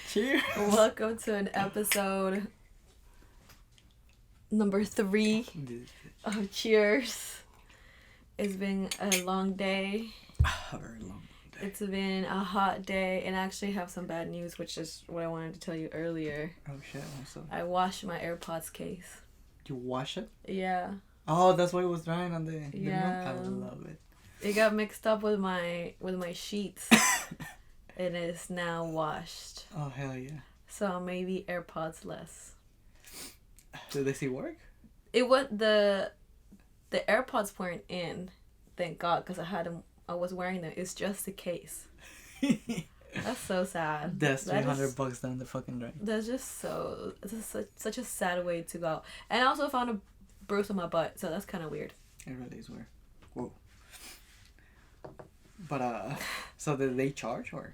Cheers. Welcome to an episode number 3 of Cheers. It's been a long day. A very long day. It's been a hot day, and I actually have some bad news, which is what I wanted to tell you earlier. Oh shit, what's up? I washed my AirPods case. You wash it? Yeah. Oh, that's why it was drying on the Yeah. milk? I love it. It got mixed up with my sheets. It is now washed. Oh, hell yeah. So maybe AirPods less. Do they still work? It was the AirPods weren't in, thank God, because I was wearing them. It's just the case. That's so sad. That's $300 down the fucking drain. That's just so. It's just such a sad way to go. And I also found a bruise on my butt, so that's kind of weird. It really is weird. Whoa. But so did they charge or?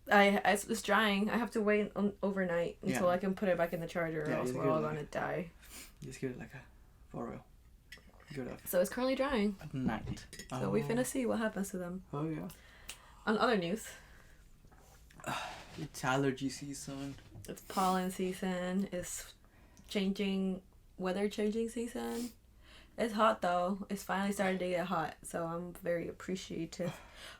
It's drying. I have to wait overnight until Yeah. I can put it back in the charger, or Yeah, else just we're give all it gonna die. Just give it like a for real. Good up. So it's currently drying. At night. So we finna see what happens to them. Oh yeah. On other news, It's allergy season. it's pollen season. It's weather changing season. It's hot though. It's finally started to get hot, so I'm very appreciative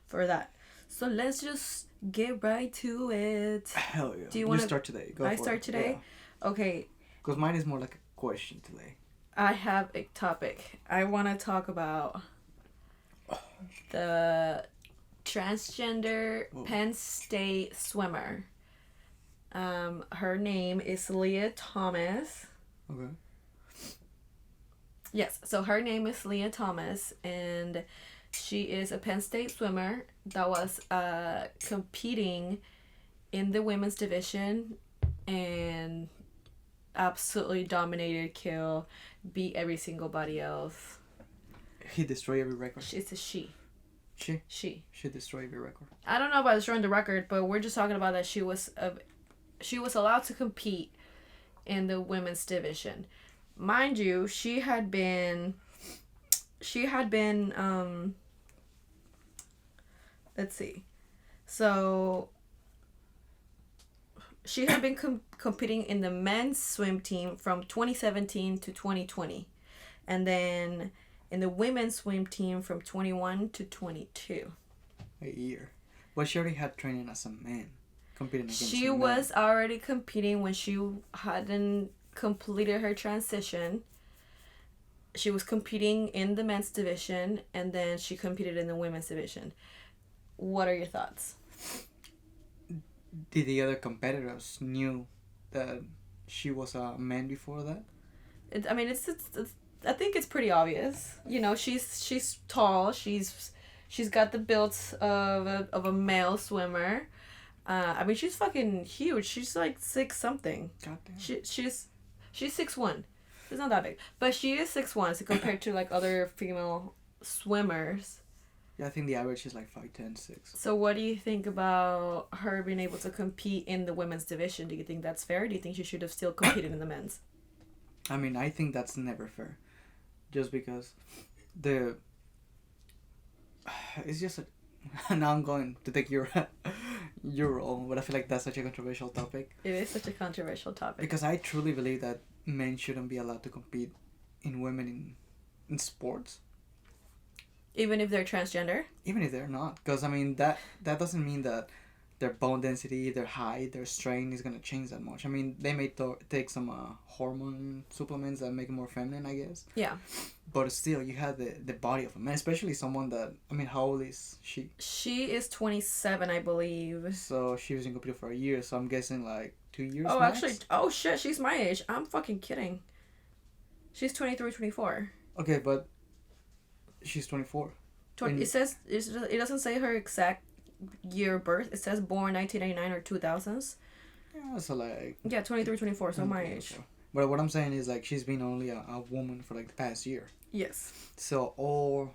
for that. So let's just get right to it. Hell yeah. Do you wanna- start today? Go I for start it. today? Okay, Because mine is more like a question today. I have a topic. I want to talk about the transgender Whoa. Penn State swimmer. Her name is Leah Thomas. Okay. Yes, so her name is Leah Thomas, and she is a Penn State swimmer that was competing in the women's division and absolutely dominated, beat every single body else. He destroyed every record. It's a she. She destroyed every record. I don't know about destroying the record, but we're just talking about that she was allowed to compete in the women's division. Mind you, she had been let's see. So she had been competing in the men's swim team from 2017 to 2020. And then in the women's swim team from 21 to 22. A year. But she already had training as a man. Competing against She men. was already competing when she hadn't completed her transition. She was competing in the men's division, and then she competed in the women's division. What are your thoughts? Did the other competitors knew that she was a man before that? It's I think it's pretty obvious. You know, she's tall. She's got the build of a male swimmer. She's fucking huge. She's like 6 something. Goddamn. She's 6'1". She's not that big, but she is 6'1", so compared to like other female swimmers. Yeah, I think the average is like 5'10", 6. So what do you think about her being able to compete in the women's division? Do you think that's fair? Do you think she should have still competed in the men's? I mean, I think that's never fair. Just because it's just now I'm going to take your role, but I feel like that's such a controversial topic. It is such a controversial topic. Because I truly believe that men shouldn't be allowed to compete in women in sports. Even if they're transgender? Even if they're not. Because, I mean, that doesn't mean that their bone density, their height, their strength is going to change that much. I mean, they may take some hormone supplements that make them more feminine, I guess. Yeah. But still, you have the body of a man, especially someone that... I mean, how old is she? She is 27, I believe. So, she was in computer for a year, so I'm guessing like 2 years Oh, max? actually... Oh, shit, she's my age. I'm fucking kidding. She's 23, 24. Okay, but she's 24. It says... It doesn't say her exact year of birth. It says born 1999 or 2000s. Yeah, so like... Yeah, 23, 24, so my age. But what I'm saying is like she's been only a woman for like the past year. Yes. So all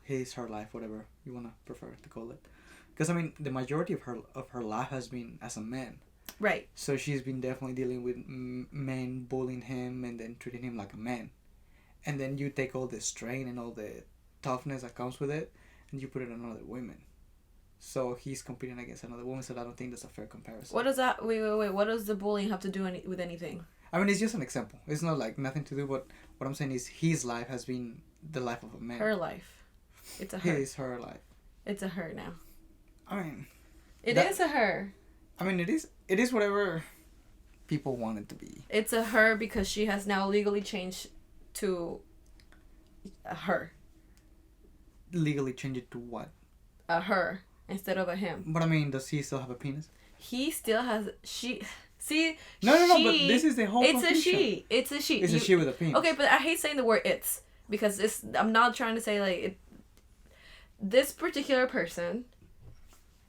her life, whatever you wanna prefer to call it, because I mean the majority of her life has been as a man. Right. So she's been definitely dealing with men bullying him and then treating him like a man, and then you take all the strain and all the toughness that comes with it, and you put it on other women. So he's competing against another woman. So I don't think that's a fair comparison. What does that? Wait. What does the bullying have to do with anything? I mean, it's just an example. It's not like nothing to do. But what I'm saying is, his life has been the life of a man. Her life. It's a her. His, her life. It's a her now. I mean, it is a her. I mean, it is. It is whatever people want it to be. It's a her because she has now legally changed to a her. Legally change it to what? A her instead of a him. But I mean, does he still have a penis? He still has. She. See. No. But this is the whole. It's a she. It's a she. It's a she with a penis. Okay, but I hate saying the word "it's" because it's. I'm not trying to say like it. This particular person.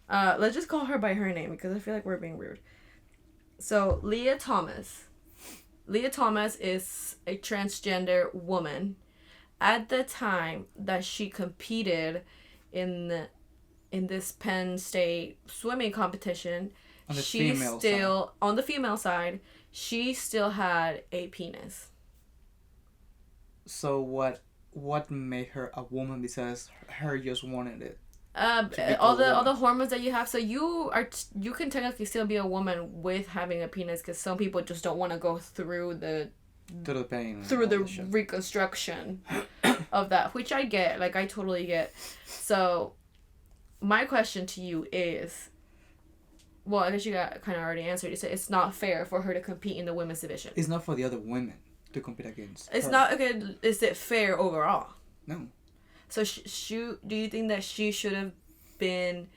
Let's just call her by her name because I feel like we're being rude. So Leah Thomas. Leah Thomas is a transgender woman. At the time that she competed in this Penn State swimming competition, she still on the female side, she still had a penis. So what made her a woman besides her just wanted it? All the hormones that you have, so you can technically still be a woman with having a penis because some people just don't want to go through the pain, through the reconstruction of that, which I get, like I totally get. So my question to you is, well, I guess you got kind of already answered. You said it's not fair for her to compete in the women's division. It's not for the other women to compete against. It's not okay. Is it fair overall? No. So do you think that she should have been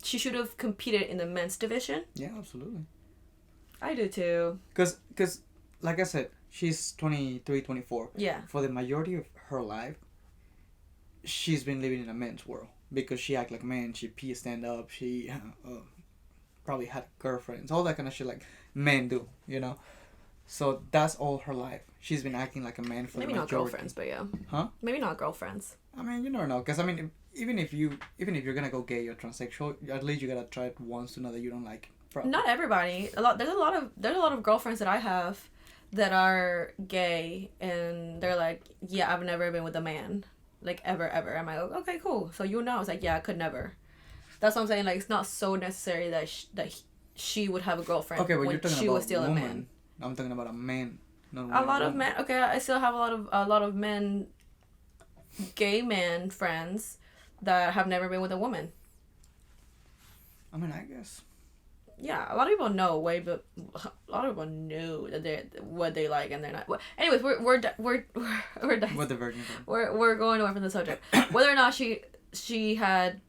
she should have competed in the men's division? Yeah, absolutely. I do too. Cuz like I said, she's 23, 24. Yeah. For the majority of her life, she's been living in a men's world because she act like a man, she pee stand up, she probably had girlfriends, all that kind of shit like men do, you know? So that's all her life. She's been acting like a man for maybe the majority. Maybe not girlfriends, but yeah. Huh? Maybe not girlfriends. I mean, you never know. Because, I mean, even if you're going to go gay or transsexual, at least you got to try it once to know that you don't like it. Not everybody. There's a lot of girlfriends that I have that are gay, and they're like, yeah, I've never been with a man. Like, ever. I'm like, okay, cool. So you know. It's like, yeah, I could never. That's what I'm saying. Like, it's not so necessary that she would have a girlfriend when you're talking she about was still woman. a man. I'm talking about a man. Not a lot of men. Okay, I still have a lot of men, gay men friends that have never been with a woman. I mean, I guess. Yeah, a lot of people know but a lot of people know that they what they like and they're not. Anyways, we're diverging. We're going away from the subject. Whether or not she had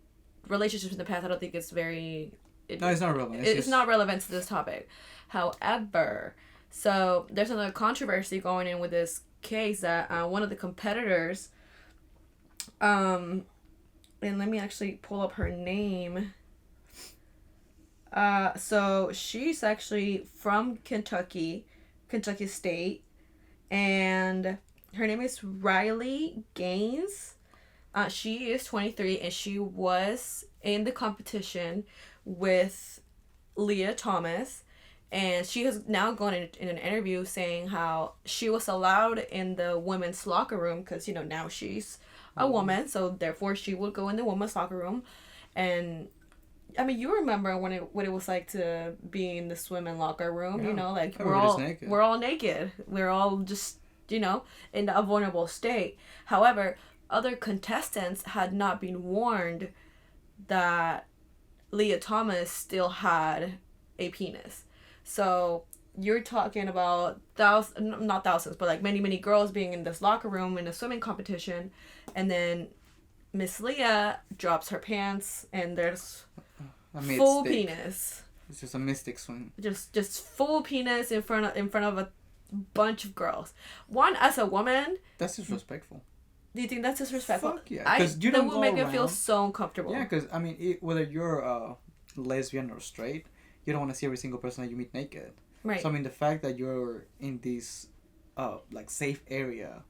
relationships in the past, I don't think it's very. No, it's not relevant. It's not relevant to this topic. However, so there's another controversy going in with this case that one of the competitors, and let me actually pull up her name. So she's actually from Kentucky State, and her name is Riley Gaines. She is 23, and she was in the competition with Leah Thomas, and she has now gone in an interview saying how she was allowed in the women's locker room because, you know, now she's a woman, so therefore she would go in the women's locker room. And I mean, you remember what it was like to be in the swimming locker room, you know, like we're all naked. We're all just, you know, in a vulnerable state. However, other contestants had not been warned that Leah Thomas still had a penis. So you're talking about not thousands, but like many girls being in this locker room in a swimming competition, and then Miss Leah drops her pants and there's full penis. It's just a mystic swing. Just full penis in front of a bunch of girls. One, as a woman, that's disrespectful. Do you think that's disrespectful? Fuck yeah, because you don't that would make me feel so uncomfortable. Yeah, because I mean, whether you're lesbian or straight, you don't want to see every single person that you meet naked. Right. So I mean, the fact that you're in this, like safe area.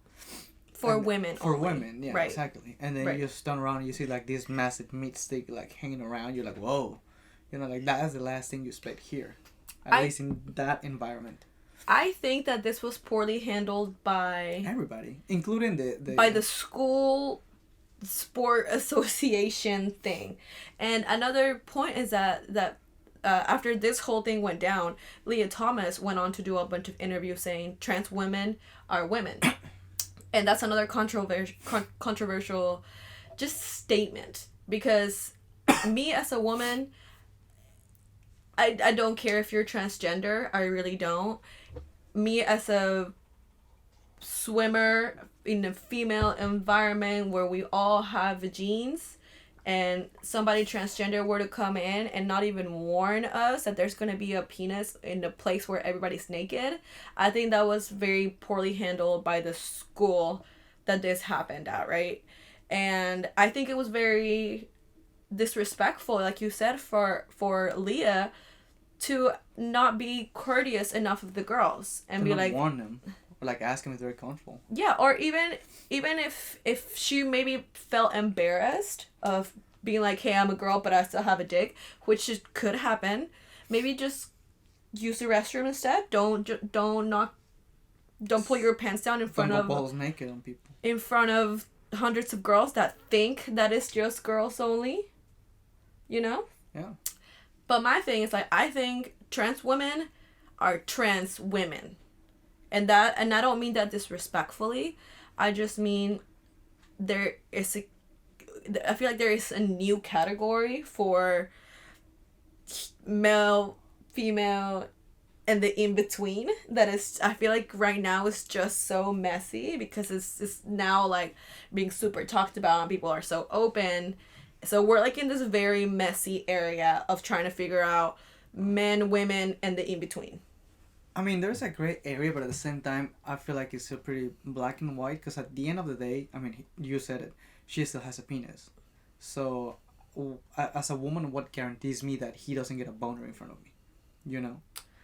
For women. For only. Women, yeah, right. Exactly. And then you just turn around and you see like this massive meat stick like hanging around. You're like, whoa, you know, like that's the last thing you expect here, at least in that environment. I think that this was poorly handled by everybody, including the by the school sport association thing. And another point is that after this whole thing went down, Leah Thomas went on to do a bunch of interviews saying trans women are women. And that's another controversial just statement, because me as a woman, I don't care if you're transgender. I really don't. Me as a swimmer in a female environment where we all have genes, and somebody transgender were to come in and not even warn us that there's going to be a penis in a place where everybody's naked, I think that was very poorly handled by the school that this happened at, right? And I think it was very disrespectful, like you said, for Leah to not be courteous enough of the girls and to be not like, warn them, or like ask them if they're comfortable. yeah, or even if she maybe felt embarrassed of being like, hey, I'm a girl but I still have a dick, which could happen, maybe just use the restroom instead. Don't pull your pants down in front Don't of go balls naked on people. in front of hundreds of girls that think that it's just girls only, you know? Yeah. But my thing is, like, I think trans women are trans women. And I don't mean that disrespectfully. I just mean I feel like there is a new category for male, female, and the in-between that is, I feel like right now is just so messy because it's now like being super talked about and people are so open. So we're like in this very messy area of trying to figure out men, women, and the in-between. I mean, there's a gray area, but at the same time, I feel like it's still pretty black and white. Because at the end of the day, I mean, you said it, she still has a penis. So, as a woman, what guarantees me that he doesn't get a boner in front of me? You know?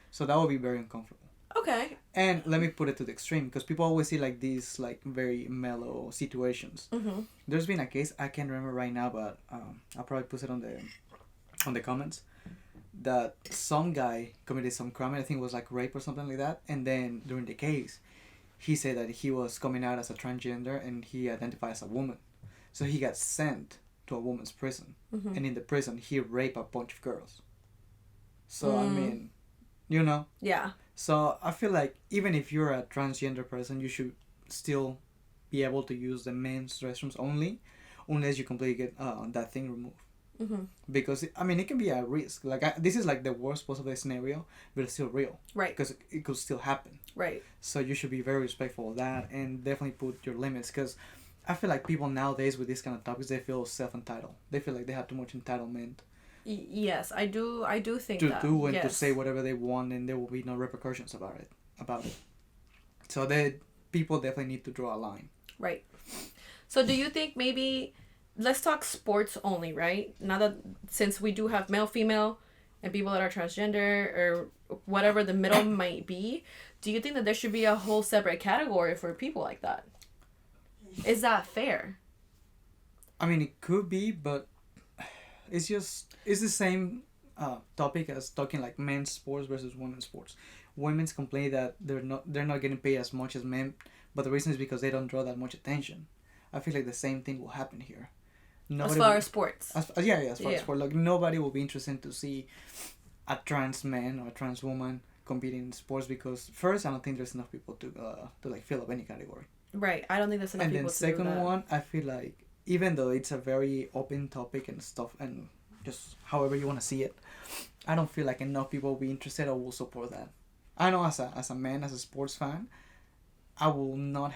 So that would be very uncomfortable. Okay. And let me put it to the extreme, because people always see like these like very mellow situations. Mm-hmm. There's been a case, I can't remember right now, but I'll probably put it on the comments, that some guy committed some crime. I think it was like rape or something like that. And then during the case, he said that he was coming out as a transgender and he identified as a woman. So he got sent to a woman's prison. Mm-hmm. And in the prison, he raped a bunch of girls. So, I mean, you know? Yeah. So I feel like even if you're a transgender person, you should still be able to use the men's restrooms only, unless you completely get that thing removed. Mm-hmm. Because I mean, it can be a risk. Like this is like the worst possible scenario, but it's still real. Right. Because it could still happen. Right. So you should be very respectful of that and definitely put your limits. Because I feel like people nowadays with these kind of topics, they feel self-entitled. They feel like they have too much entitlement. Yes, I do think to that. do and yes. to say whatever they want, and there will be no repercussions about it. So people definitely need to draw a line. Right. So do you think maybe, let's talk sports only, right? Now that, since we do have male, female, and people that are transgender or whatever the middle might be, do you think that there should be a whole separate category for people like that? Is that fair? I mean, it could be, but it's the same topic as talking like men's sports versus women's sports. Women's complain that they're not getting paid as much as men, but the reason is because they don't draw that much attention. I feel like the same thing will happen here. As far as sports. As far as sports, like nobody will be interested to see a trans man or a trans woman competing in sports, because first, I don't think there's enough people to like fill up any category. Right, I don't think there's enough and people then to do that. second one, I feel like even though it's a very open topic and stuff, and just however you want to see it, I don't feel like enough people will be interested or will support that. I know as a man, as a sports fan, I will not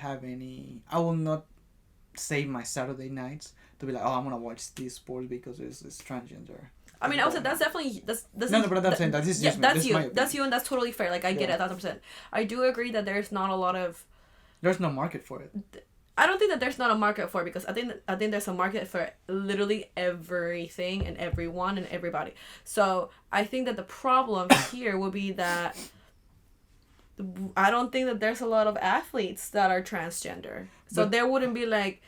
save my Saturday nights to be like, oh, I'm gonna watch this sport because it's transgender. I mean, I would say that's definitely that's no, but I'm saying that this is just that's me. you, that's you, and that's totally fair. Like I get it, 1,000%. I do agree that there's not a lot of. There's no market for it. I don't think that there's not a market for it, because I think there's a market for literally everything and everyone and everybody. So I think that the problem here would be that I don't think that there's a lot of athletes that are transgender. So there wouldn't be like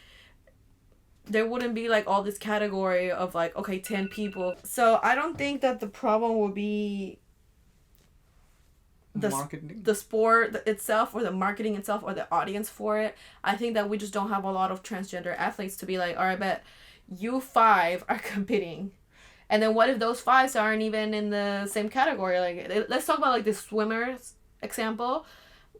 all this category of like, okay, 10 people. So I don't think that the problem will be marketing. the sport itself, or the marketing itself, or the audience for it. I think that we just don't have a lot of transgender athletes to be like, all right, bet you five are competing. And then what if those fives aren't even in the same category? Like, let's talk about like the swimmers example.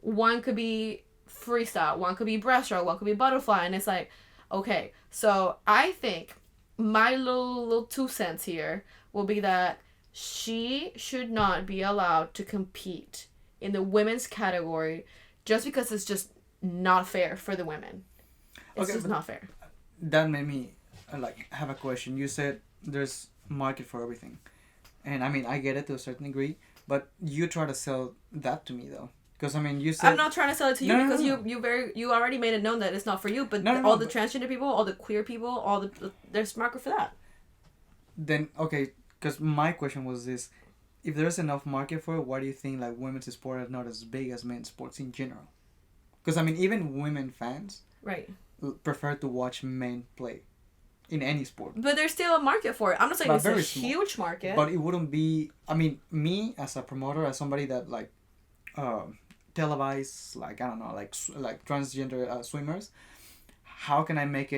One could be freestyle, one could be breaststroke, one could be butterfly, and it's like, okay, so I think my little 2 cents here will be that she should not be allowed to compete in the women's category just because it's just not fair for the women. It's just not fair. That made me like have a question. You said there's market for everything, and I mean I get it to a certain degree, but you try to sell that to me though. Because I mean, you said I'm not trying to sell it to you because you already made it known that it's not for you. But all the transgender people, all the queer people, there's market for that. Then okay, because my question was this: if there's enough market for it, why do you think like women's sport are not as big as men's sports in general? Because I mean, even women fans prefer to watch men play in any sport. But there's still a market for it. I'm not saying it's a huge market. But it wouldn't be. I mean, me as a promoter, as somebody that like. Televise like I don't know like transgender swimmers, how can I make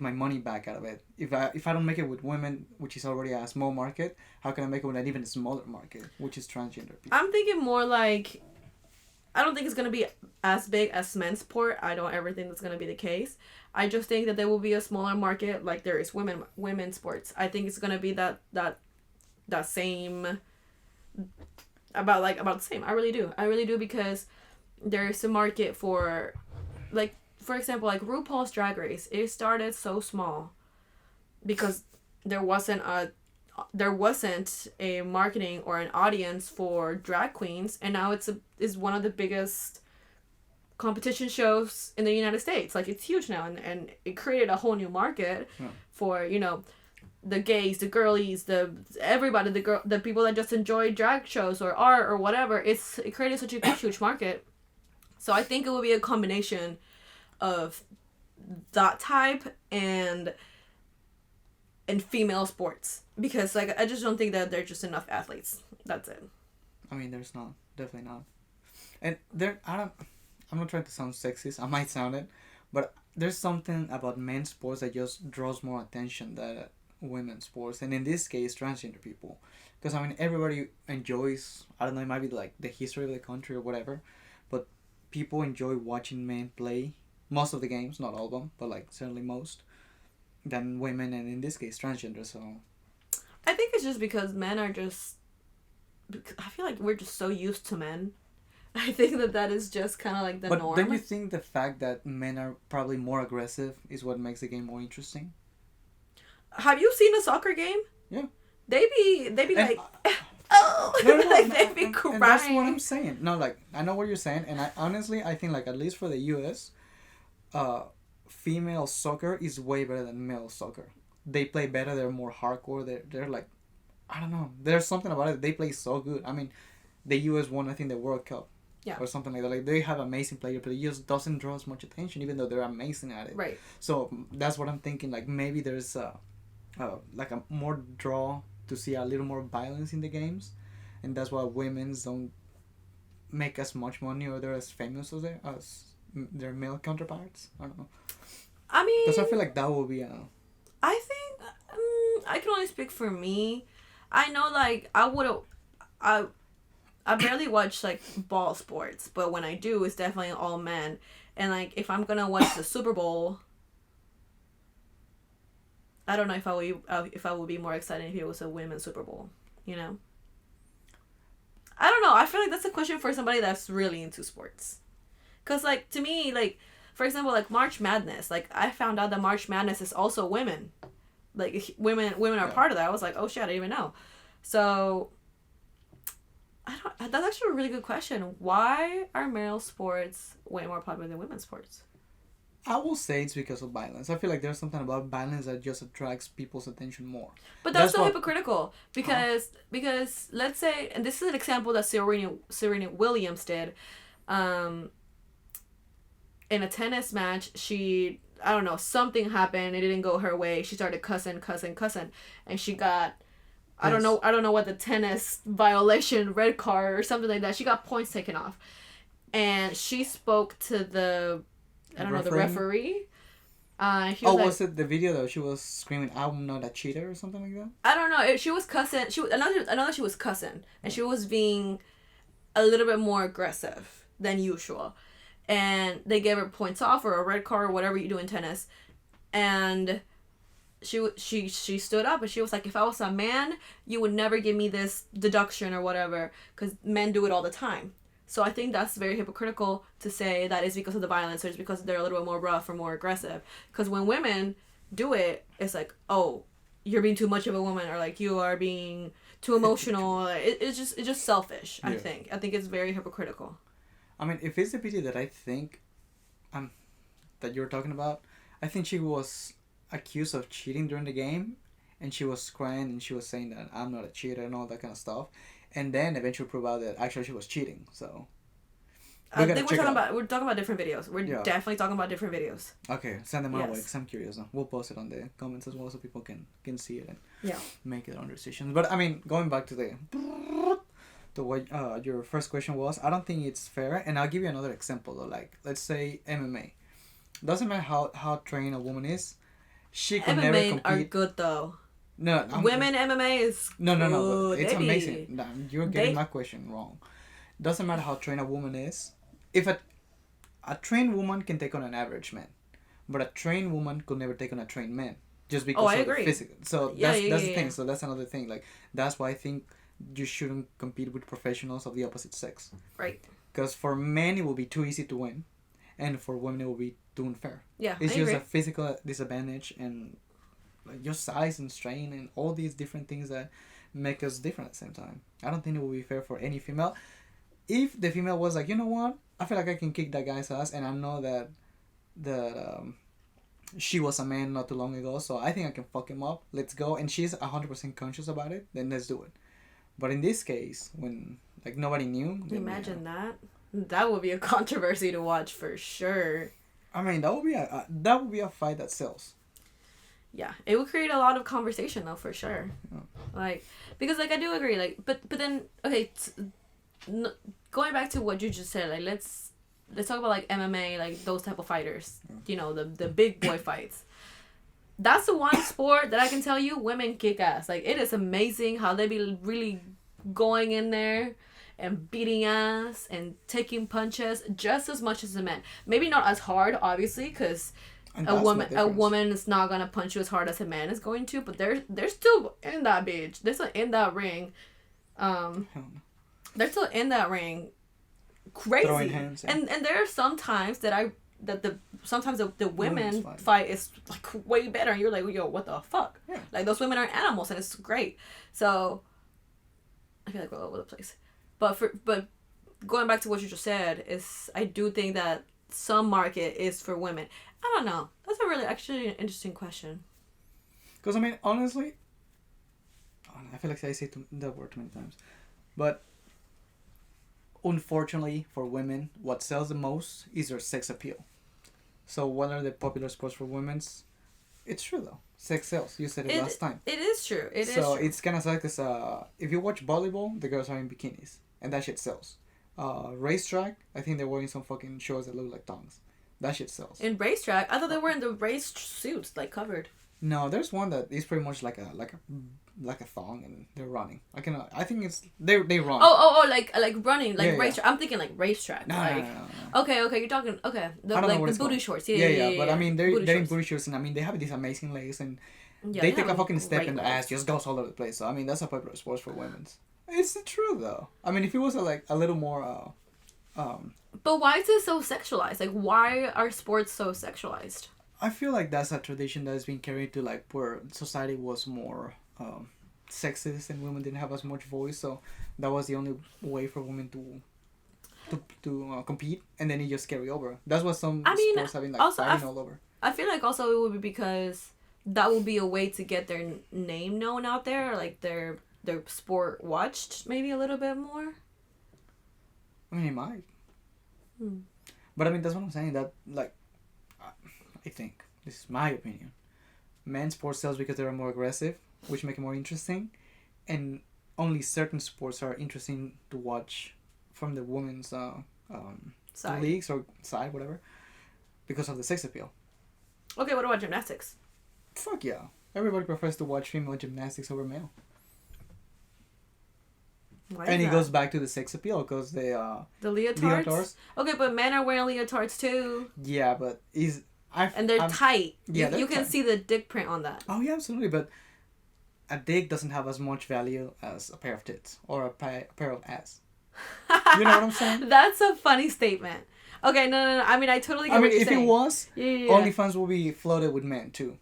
my money back out of it if I don't make it with women, which is already a small market? How can I make it with an even smaller market, which is transgender people? I'm thinking more like, I don't think it's going to be as big as men's sport. I don't ever think that's going to be the case. I just think that there will be a smaller market like there is women's sports. I think it's going to be that same, about the same. I really do, because there's a market for, like, for example, like RuPaul's Drag Race. It started so small because there wasn't a marketing or an audience for drag queens, and now is one of the biggest competition shows in the United States. Like, it's huge now, and it created a whole new market for, you know, the gays, the girlies, everybody, the people that just enjoy drag shows or art or whatever. It created such a huge market. So I think it will be a combination of that type and female sports, because like I just don't think that there's just enough athletes. That's it. I mean, there's not, definitely not, and I'm not trying to sound sexist. I might sound it, but there's something about men's sports that just draws more attention than women's sports, and in this case transgender people, because I mean everybody enjoys, I don't know, it might be like the history of the country or whatever, but people enjoy watching men play most of the games, not all of them, but like certainly most, than women, and in this case transgender. So I think it's just because men are just, I feel like we're just so used to men. I think that is just kind of like the norm. But don't you think the fact that men are probably more aggressive is what makes the game more interesting? Have you seen a soccer game? Yeah. They be like, oh, like they be crying. And that's what I'm saying. No, like I know what you're saying, and I think like at least for the U.S., female soccer is way better than male soccer. They play better. They're more hardcore. They're like, I don't know. There's something about it. They play so good. I mean, the U.S. won, I think, the World Cup. Yeah. Or something like that. Like, they have amazing players, but it just doesn't draw as much attention, even though they're amazing at it. Right. So that's what I'm thinking. Like, maybe there's like a more draw to see a little more violence in the games, and that's why women's don't make as much money or they're as famous as their male counterparts. I don't know. I mean, because I feel like that will be I think I can only speak for me. I know, like, I barely watch like ball sports, but when I do, it's definitely all men. And like, if I'm gonna watch the Super Bowl, I don't know if I would be more excited if it was a women's Super Bowl. You know. I don't know. I feel like that's a question for somebody that's really into sports. Cause like, to me, like, for example, like March Madness. Like, I found out that March Madness is also women. Like, women are part of that. I was like, oh shit, I didn't even know. So, that's actually a really good question. Why are male sports way more popular than women's sports? I will say it's because of violence. I feel like there's something about violence that just attracts people's attention more. But that's so hypocritical because let's say, and this is an example that Serena Williams did, in a tennis match. She, I don't know, something happened. It didn't go her way. She started cussing, and she got I don't know. I don't know what the tennis violation, red card or something like that. She got points taken off, and she spoke to the, I don't know, the referee. He was was it the video though? She was screaming, "I'm not a cheater" or something like that. I don't know. She was cussing. I know she was cussing, and she was being a little bit more aggressive than usual, and they gave her points off or a red card or whatever you do in tennis, and she stood up and she was like, if I was a man, you would never give me this deduction or whatever, because men do it all the time. So I think that's very hypocritical to say that it's because of the violence or it's because they're a little bit more rough or more aggressive. Because when women do it, it's like, oh, you're being too much of a woman, or like you are being too emotional. It's just selfish. Yeah. I think it's very hypocritical. I mean, if it's the video that I think, that you're talking about, I think she was accused of cheating during the game, and she was crying and she was saying that I'm not a cheater and all that kind of stuff, and then eventually proved out that actually she was cheating. So I think we're talking about different videos. We're definitely talking about different videos. Okay, send them my way because I'm curious. We'll post it on the comments as well so people can see it and make their own decisions. But I mean, going back to what your first question was, I don't think it's fair, and I'll give you another example though. Like, let's say MMA. Doesn't matter how trained a woman is. She could never compete. MMA are good though. No, women MMA is no. It's amazing. No, you're getting my question wrong. Doesn't matter how trained a woman is. If a trained woman can take on an average man, but a trained woman could never take on a trained man, just because of the physical. So that's the thing. So that's another thing. Like, that's why I think you shouldn't compete with professionals of the opposite sex. Right. Because for men it will be too easy to win, and for women it will be too unfair. Yeah, it's just a physical disadvantage and like your size and strain and all these different things that make us different at the same time. I don't think it will be fair for any female. If the female was like, you know what, I feel like I can kick that guy's ass, and I know that she was a man not too long ago, so I think I can fuck him up. Let's go. And she's 100% conscious about it. Then let's do it. But in this case, when like nobody knew, imagine that would be a controversy to watch for sure. I mean, that would be a fight that sells. Yeah, it would create a lot of conversation though, for sure. Yeah. Like, because like I do agree, like, but then okay, going back to what you just said, like let's talk about like MMA, like those type of fighters. Yeah. You know, the big boy fights. That's the one sport that I can tell you women kick ass. Like, it is amazing how they be really going in there and beating ass and taking punches just as much as the men. Maybe not as hard, obviously, because a woman is not gonna punch you as hard as a man is going to. But they're still in that bitch. They're still in that ring. They're still in that ring. Crazy. Throwing hands, yeah. And there are some times sometimes the women fight is like way better, and you're like, yo, what the fuck? Yeah. Like, those women are animals, and it's great. So I feel like we're all over the place. But going back to what you just said, is I do think that some market is for women. I don't know. That's a really actually an interesting question. Because I mean, honestly, I feel like I say that word too many times, but unfortunately for women, what sells the most is their sex appeal. So what are the popular sports for women's? It's true though. Sex sells. You said it last time. It is true. So it's kind of sad because if you watch volleyball, the girls are in bikinis, and that shit sells. Racetrack, I think they're wearing some fucking shorts that look like thongs. That shit sells. In racetrack, I thought they were in the race suits, like covered. No, there's one that is pretty much like a thong, and they're running. I think it's they run. Oh, like running, like racetrack. Yeah. I'm thinking like racetrack. No. Okay, you're talking the booty shorts. Yeah. But I mean, they're in booty shorts, and I mean they have these amazing legs, and they take a fucking step, and the ass just goes all over the place. So I mean, that's a popular sport for women's. It's true though. I mean, if it was a little more. But why is it so sexualized? Like, why are sports so sexualized? I feel like that's a tradition that has been carried to like where society was more sexist and women didn't have as much voice, so that was the only way for women to compete, and then it just carry over. That's what some sports having like also, fighting all over. I feel like also it would be because that would be a way to get their name known out there, or like their sport watched maybe a little bit more. I mean, it might. But I mean, that's what I'm saying. That like, I think this is my opinion. Men's sports sells because they're more aggressive, which make it more interesting, and only certain sports are interesting to watch from the women's leagues or side, whatever, because of the sex appeal. Okay, what about gymnastics? Fuck yeah. Everybody prefers to watch female gymnastics over male. Why And is it that? goes back to the sex appeal because The leotards? leotards. Okay, but men are wearing leotards too. Yeah, but And they're tight. Yeah, you can tight. see the dick print on that. Oh yeah, absolutely. But a dick doesn't have as much value as a pair of tits or a pair of ass. You know what I'm saying? That's a funny statement. Okay, no. I mean, I totally get I what mean, you're if saying. it was, yeah. OnlyFans will be flooded with men too.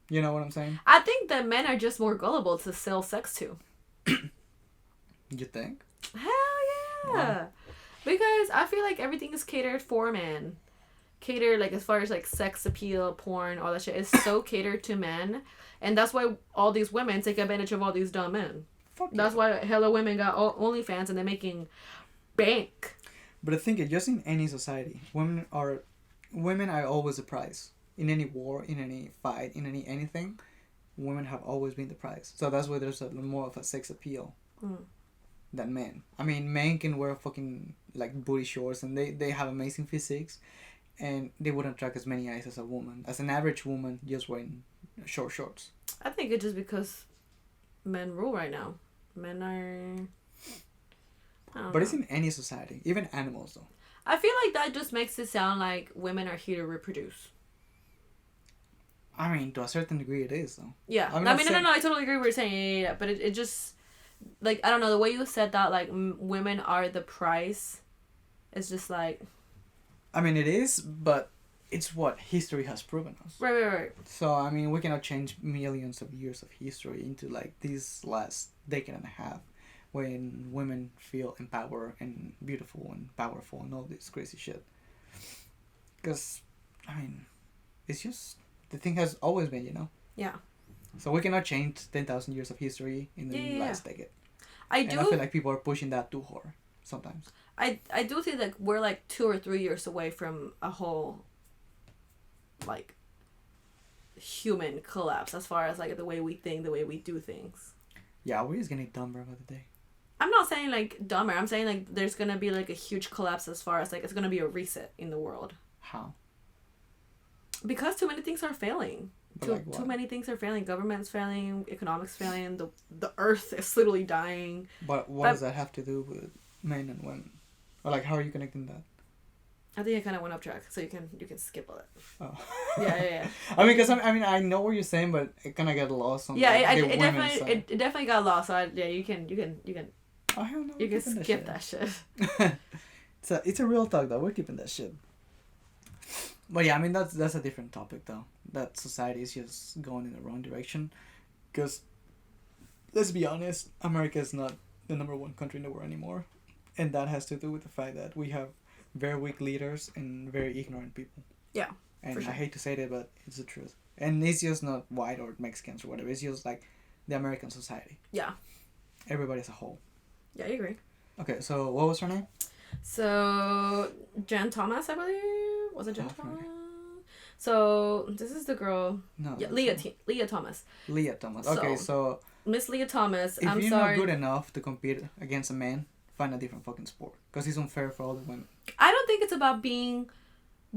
You know what I'm saying? I think that men are just more gullible to sell sex to. You think? Hell yeah. Wow. Because I feel like everything is catered for men. Catered, like, as far as, like, sex appeal, porn, all that shit is so catered to men. And that's why all these women take advantage of all these dumb men. Fuck That's yeah. why hella women got OnlyFans and they're making bank. But I think just in any society, women are always the prize. In any war, in any fight, in anything, women have always been the prize. So that's why there's more of a sex appeal than men. I mean, men can wear fucking like booty shorts and they have amazing physiques, and they wouldn't attract as many eyes as a woman, as an average woman just wearing short shorts. I think it's just because men rule right now. Men are... But it's in any society, even animals though. I feel like that just makes it sound like women are here to reproduce. I mean, to a certain degree it is though. Yeah. I'm I not mean, saying- no, I totally agree with what you're saying. Yeah. But it just... Like, I don't know, the way you said that, like, women are the price, it's just like... I mean, it is, but it's what history has proven us. Right. So, I mean, we cannot change millions of years of history into, like, this last decade and a half when women feel empowered and beautiful and powerful and all this crazy shit. Because, I mean, it's just... The thing has always been, you know? Yeah. So we cannot change 10,000 years of history in the last decade. And I feel like people are pushing that too hard sometimes. I do think that we're like 2 or 3 years away from a whole, like, human collapse as far as, like, the way we think, the way we do things. Yeah, we're just getting dumber by the day. I'm not saying, like, dumber. I'm saying, like, there's gonna be, like, a huge collapse as far as, like, it's gonna be a reset in the world. How? Because too many things are failing. Too many things are failing. Government's failing. Economics failing. The earth is literally dying. But what does that have to do with men and women? Or, like, how are you connecting that? I think I kind of went off track, so you can skip all it. Oh. Yeah. I mean, because I know what you're saying, but it kind of get lost on Yeah, the it women's definitely side. it definitely got lost. So you can Oh, hell no, you we're can keeping skip that shit. It's a real talk though. We're keeping that shit. But yeah, I mean that's a different topic though. That society is just going in the wrong direction. Because let's be honest, America is not the #1 country in the world anymore, and that has to do with the fact that we have very weak leaders and very ignorant people. Yeah, and for sure. I hate to say that, but it's the truth. And it's just not white or Mexicans or whatever. It's just like the American society. Yeah. Everybody as a whole. Yeah, I agree. Okay, so what was her name? So Jen Thomas, I believe, was it Jen Oh, Thomas? okay. So this is the girl. No. Yeah, that's Leah Thomas. Leah Thomas. Okay, so Miss Leah Thomas. if I'm you're sorry. not good enough to compete against a man, find a different fucking sport. Because it's unfair for all the women. I don't think it's about being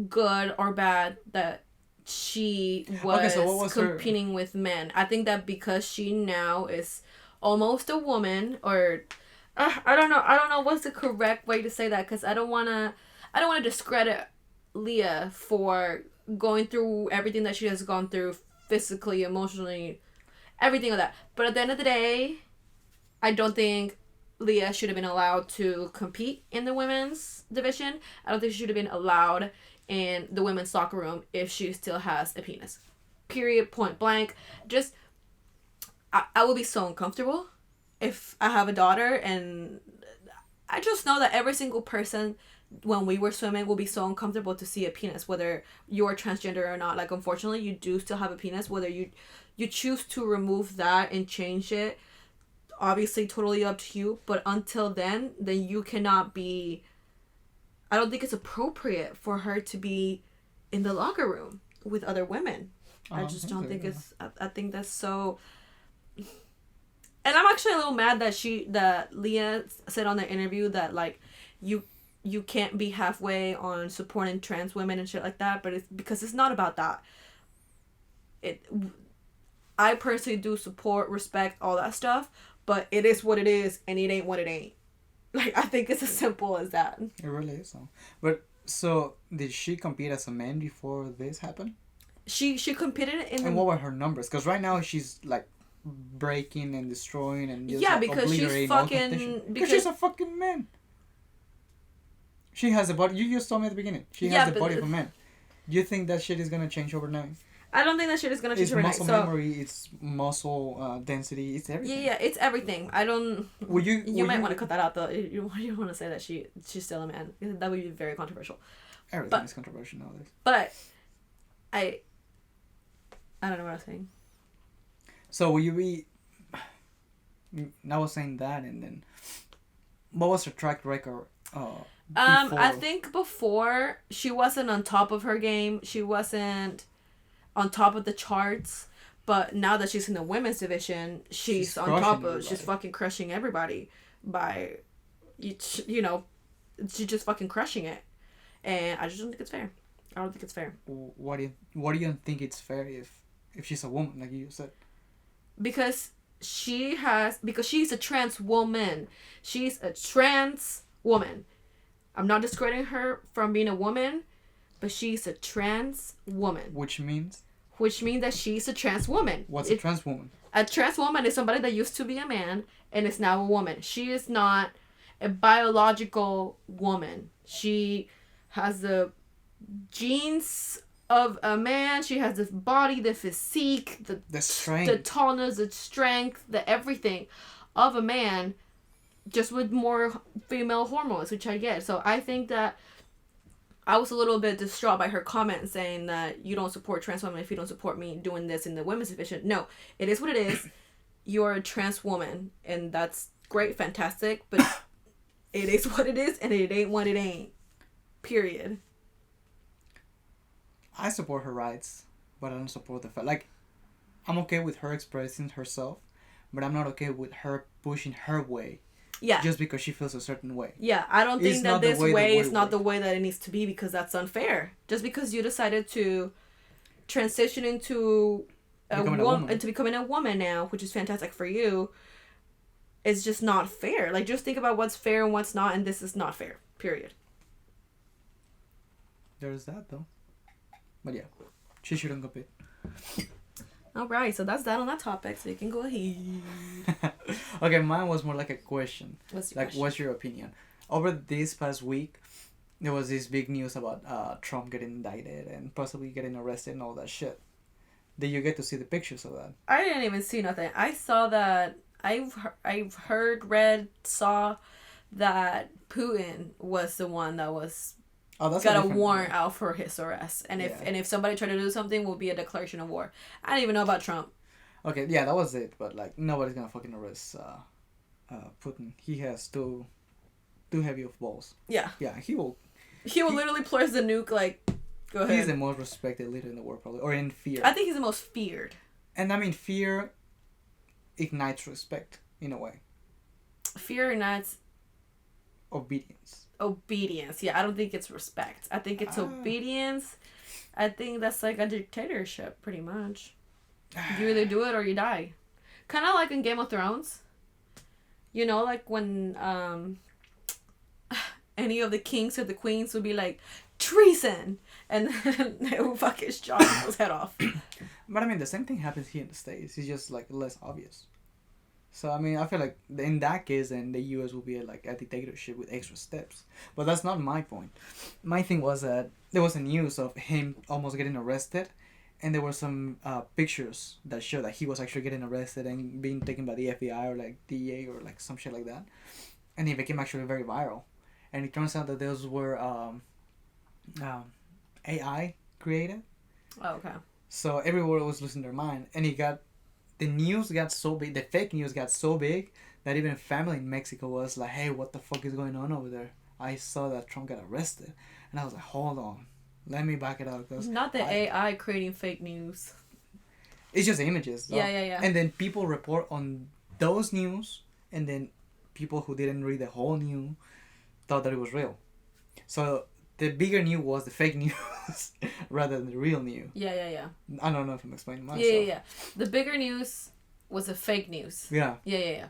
good or bad that she was, so what was her- competing with men. I think that because she now is almost a woman, or I don't know what's the correct way to say that, because I don't want to discredit Leah for going through everything that she has gone through physically, emotionally, everything of that. But at the end of the day, I don't think Leah should have been allowed to compete in the women's division. I don't think she should have been allowed in the women's locker room if she still has a penis. Period. Point blank. Just, I will be so uncomfortable if I have a daughter, and I just know that every single person when we were swimming will be so uncomfortable to see a penis, whether you're transgender or not. Like, unfortunately, you do still have a penis, whether you choose to remove that and change it, obviously totally up to you, but until then you cannot be... I don't think it's appropriate for her to be in the locker room with other women. I just don't think it's... I think that's so... And I'm actually a little mad that Leah said on the interview that like you you can't be halfway on supporting trans women and shit like that, but it's because it's not about that. It I personally do support, respect, all that stuff, but it is what it is and it ain't what it ain't. Like I think it's as simple as that. It really is. So. But so did she compete as a man before this happened? She competed in And what were her numbers? Because right now she's like breaking and destroying and just yeah, like, because she's obliterating all fucking competition. because She's a fucking man. She has the body. You just told me at the beginning. She Yeah, has the but body of a man. Do you think that shit is gonna change overnight? I don't think that shit is gonna change It's overnight. muscle So memory. It's muscle density. It's everything. yeah, it's everything. I don't. Will you? You might want to cut that out though. You don't want to say that she's still a man. That would be very controversial. Everything is controversial nowadays. But I don't know what I was saying. So will you be? I was saying that, and then what was her track record? I think before she wasn't on top of her game. She wasn't on top of the charts. But now that she's in the women's division, she's on top of. She's fucking crushing everybody by, you know, she's just fucking crushing it, and I just don't think it's fair. I don't think it's fair. What do you think it's fair if she's a woman like you said? Because she's a trans woman. She's a trans woman. I'm not discrediting her from being a woman, but she's a trans woman. Which means that she's a trans woman. What's a trans woman? A trans woman is somebody that used to be a man and is now a woman. She is not a biological woman. She has the genes of a man. She has the body, the physique, the strength, the tallness, the strength, the everything of a man, just with more female hormones, which I get. So I think that I was a little bit distraught by her comment saying that you don't support trans women if you don't support me doing this in the women's division. No, it is what it is. You're a trans woman, and that's great, fantastic, but it is what it is, and it ain't what it ain't. Period. I support her rights, but I don't support the fact. Like, I'm okay with her expressing herself, but I'm not okay with her pushing her way. Yeah. Just because she feels a certain way. Yeah, I don't think that this way is not the way that it needs to be, because that's unfair. Just because you decided to transition into into becoming a woman now, which is fantastic for you, is just not fair. Like, just think about what's fair and what's not, and this is not fair. Period. There's that though. But yeah, she shouldn't compete. Alright, so that's that on that topic, so you can go ahead. Okay, mine was more like a question. What's your opinion? Over this past week, there was this big news about Trump getting indicted and possibly getting arrested and all that shit. Did you get to see the pictures of that? I didn't even see nothing. I saw that. I've heard, read, saw that Putin was the one that was got a warrant out for his arrest, and if somebody tried to do something, it would be a declaration of war. I didn't even know about Trump. Okay, yeah, that was it. But like, nobody's gonna fucking arrest Putin. He has too heavy of balls. Yeah. Yeah, he will Literally place the nuke. Like, go ahead. He's the most respected leader in the world, probably, or in fear. I think he's the most feared. And I mean, fear ignites respect in a way. Fear ignites obedience. Yeah, I don't think it's respect. I think it's obedience. I think that's like a dictatorship, pretty much. You either do it or you die. Kind of like in Game of Thrones. You know, like when any of the kings or the queens would be like, treason! And then they would fuck his jaw and his head off. But I mean, the same thing happens here in the States. It's just like less obvious. So I mean, I feel like in that case, then the U.S. will be like a dictatorship with extra steps. But that's not my point. My thing was that there was a news of him almost getting arrested, and there were some pictures that show that he was actually getting arrested and being taken by the FBI or like DEA or like some shit like that, and it became actually very viral. And it turns out that those were AI created. Oh, okay. So everyone was losing their mind, and the news got so big, the fake news got so big that even family in Mexico was like, hey, what the fuck is going on over there? I saw that Trump got arrested. And I was like, hold on. Let me back it up. Not the AI creating fake news. It's just images. Yeah. And then people report on those news, and then people who didn't read the whole news thought that it was real. So the bigger news was the fake news rather than the real news. Yeah. I don't know if I'm explaining myself. Yeah. The bigger news was the fake news. Yeah. Yeah.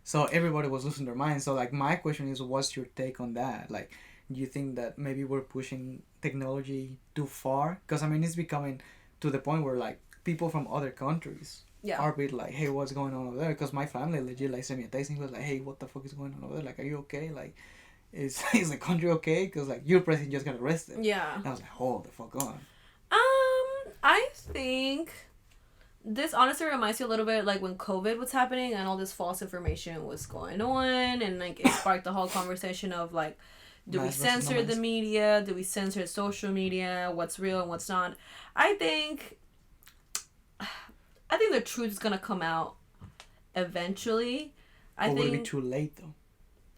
So everybody was losing their mind. So like my question is, what's your take on that? Like, do you think that maybe we're pushing technology too far? Because I mean, it's becoming to the point where like people from other countries are a bit like, hey, what's going on over there? Because my family legit like sent me a text and he was like, hey, what the fuck is going on over there? Like, are you okay? Like, is the country okay? Because like your president just got arrested. Yeah. And I was like, hold the fuck on. I think this honestly reminds you a little bit like when COVID was happening and all this false information was going on, and like it sparked the whole conversation of like, do we censor the media? Do we censor social media? What's real and what's not? I think the truth is gonna come out eventually. But will it be too late though?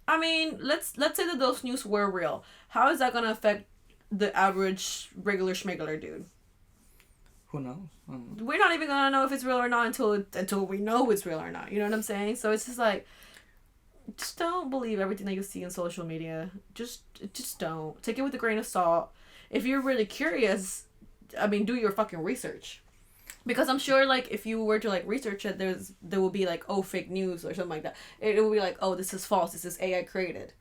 I mean, let's say that those news were real. How is that gonna affect the average regular schmegler dude? Who knows? We're not even gonna know if it's real or not until we know it's real or not. You know what I'm saying? So it's just like, just don't believe everything that you see in social media. Just don't. Take it with a grain of salt. If you're really curious, I mean, do your fucking research. Because I'm sure, like, if you were to, like, research it, there will be, like, oh, fake news or something like that. It will be like, oh, this is false. This is AI created.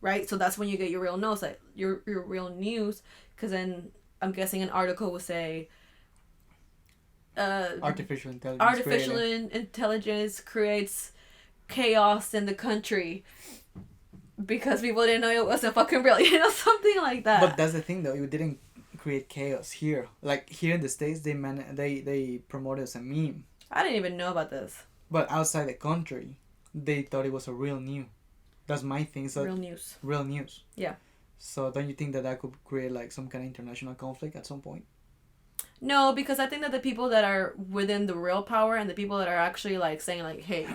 Right? So that's when you get your real news, like, your real news. Because then I'm guessing an article will say... artificial intelligence creates chaos in the country because people didn't know it wasn't fucking real. You know, something like that. But that's the thing, though. It didn't create chaos here. Like here in the States, they promoted as a meme. I didn't even know about this. But outside the country, they thought it was a real news. That's my thing. So real news. Real news. Yeah. So don't you think that could create like some kind of international conflict at some point? No, because I think that the people that are within the real power and the people that are actually like saying like, hey,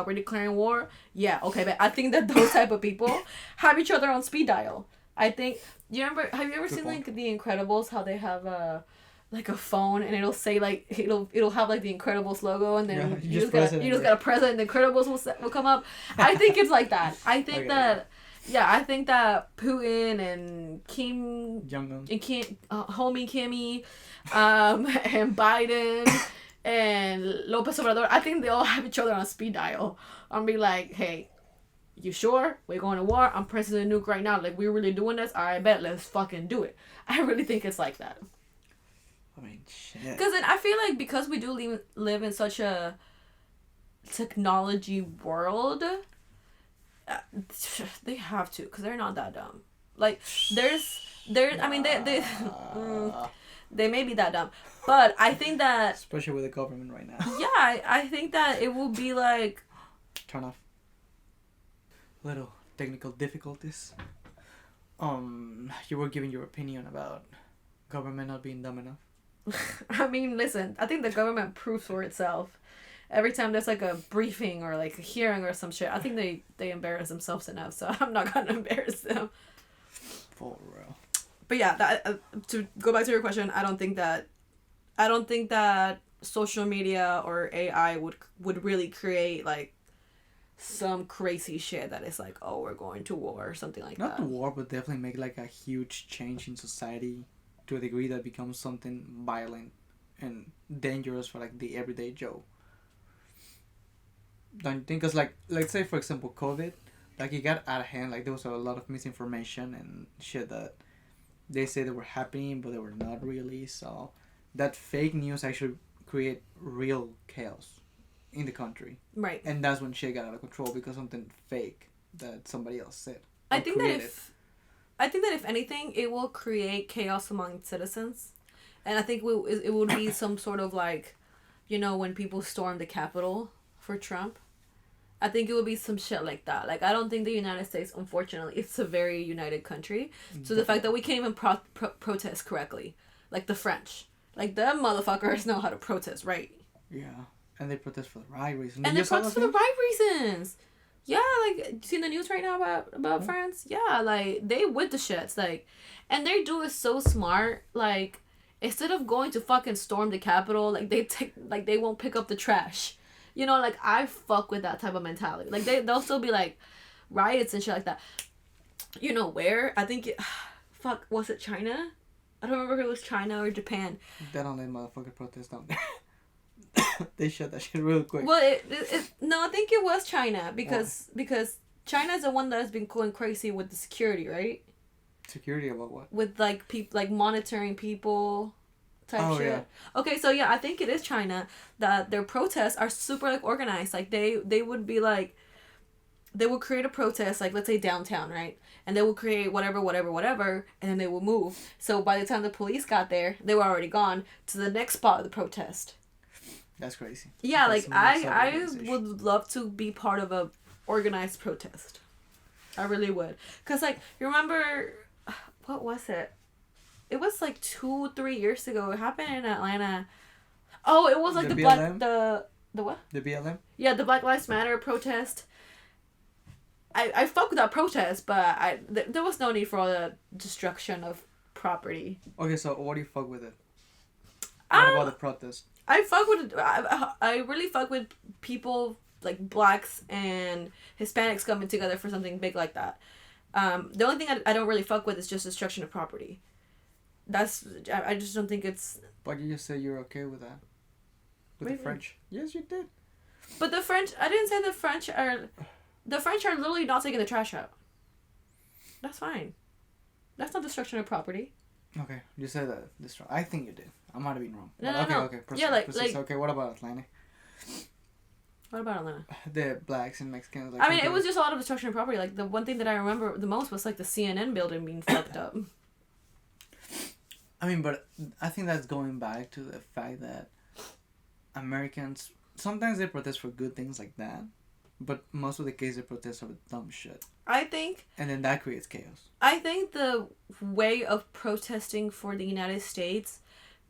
we're declaring war. Yeah, okay, but I think that those type of people have each other on speed dial. I think have you ever seen like The Incredibles, how they have like a phone and it'll say like it'll have like the Incredibles logo and then you just gotta press it and the Incredibles will come up. I think it's like that. I think I think that Putin and Kim Jong-un and homie Kimmy, and Biden and Lopez Obrador, I think they all have each other on speed dial. I'll be like, hey, you sure? We're going to war? I'm pressing the nuke right now. Like, we're really doing this? I bet. Let's fucking do it. I really think it's like that. I mean, shit. Because then I feel like because we do live in such a technology world, they have to, because they're not that dumb. Like, I mean, they may be that dumb. But I think that... Especially with the government right now. Yeah, I think that it will be like... Turn off. Little technical difficulties. You were giving your opinion about government not being dumb enough. I mean, listen, I think the government proves for itself. Every time there's like a briefing or like a hearing or some shit, I think they embarrass themselves enough, so I'm not gonna embarrass them. For real. But yeah, to go back to your question, I don't think that social media or AI would really create like some crazy shit that is like, oh, we're going to war or something like that. Not to war, but definitely make like a huge change in society to a degree that becomes something violent and dangerous for like the everyday Joe. Don't you think? Because like, let's say for example COVID, like it got out of hand. Like there was a lot of misinformation and shit that they say they were happening, but they were not really. So that fake news actually create real chaos in the country. Right. And that's when shit got out of control because something fake that somebody else said. I think that if anything, it will create chaos among citizens, and I think it would be some sort of like, you know, when people stormed the Capitol for Trump. I think it would be some shit like that. Like, I don't think the United States, unfortunately, it's a very united country. So the fact that we can't even protest correctly, like the French, like them motherfuckers know how to protest, right? Yeah, and they protest for the right reasons. And they protest for the right reasons. Yeah, like, you seen the news right now about France? Yeah, like, they with the shits, like, and they do it so smart, like, instead of going to fucking storm the Capitol, like, they won't pick up the trash. You know, like, I fuck with that type of mentality. Like, they'll still be, like, riots and shit like that. You know where? I think fuck, was it China? I don't remember if it was China or Japan. They don't let motherfucker protest down there. They shut that shit real quick. Well, no, I think it was China because China's the one that has been going crazy with the security, right? Security about what? With like like monitoring people type shit. Yeah. Okay, so yeah, I think it is China that their protests are super like organized. Like they would be like they will create a protest, like let's say downtown, right? And they will create whatever, and then they will move. So by the time the police got there, they were already gone to the next spot of the protest. That's crazy. Yeah, That's like I would love to be part of a organized protest. I really would, cause like you remember, what was it? It was like 2-3 years ago. It happened in Atlanta. Oh, it was like the BLM? the what? The BLM? Yeah, the Black Lives Matter protest. I fuck with that protest, but there was no need for all the destruction of property. Okay, so what do you fuck with it? What about the protest? I fuck with I really fuck with people like blacks and Hispanics coming together for something big like that. The only thing I don't really fuck with is just destruction of property. I just don't think it's. But you just said you're okay with that. With the French. Yes, you did. But the French, I didn't say the French are. The French are literally not taking the trash out. That's fine. That's not destruction of property. Okay, you said that. I think you did. I might have been wrong. No. Okay. Proceed, yeah, like okay, what about Atlanta? What about Atlanta? The blacks and Mexicans. Like, I mean, it was just a lot of destruction of property. Like the one thing that I remember the most was like the CNN building being fucked up. I mean, but I think that's going back to the fact that Americans sometimes they protest for good things like that. But most of the cases, they protest over dumb shit. I think... And then that creates chaos. I think the way of protesting for the United States,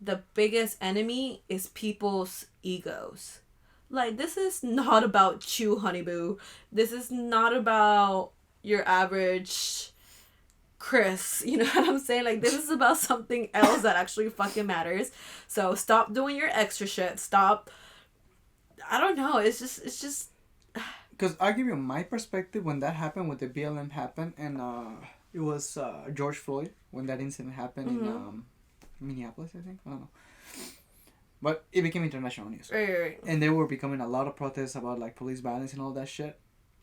the biggest enemy is people's egos. Like, this is not about you, honey boo. This is not about your average Chris. You know what I'm saying? Like, this is about something else that actually fucking matters. So, stop doing your extra shit. Stop... I don't know. It's just... Because I'll give you my perspective when that happened, when the BLM happened, and it was George Floyd, when that incident happened in Minneapolis, I think. I don't know. But it became international news. Right. And there were becoming a lot of protests about, like, police violence and all that shit.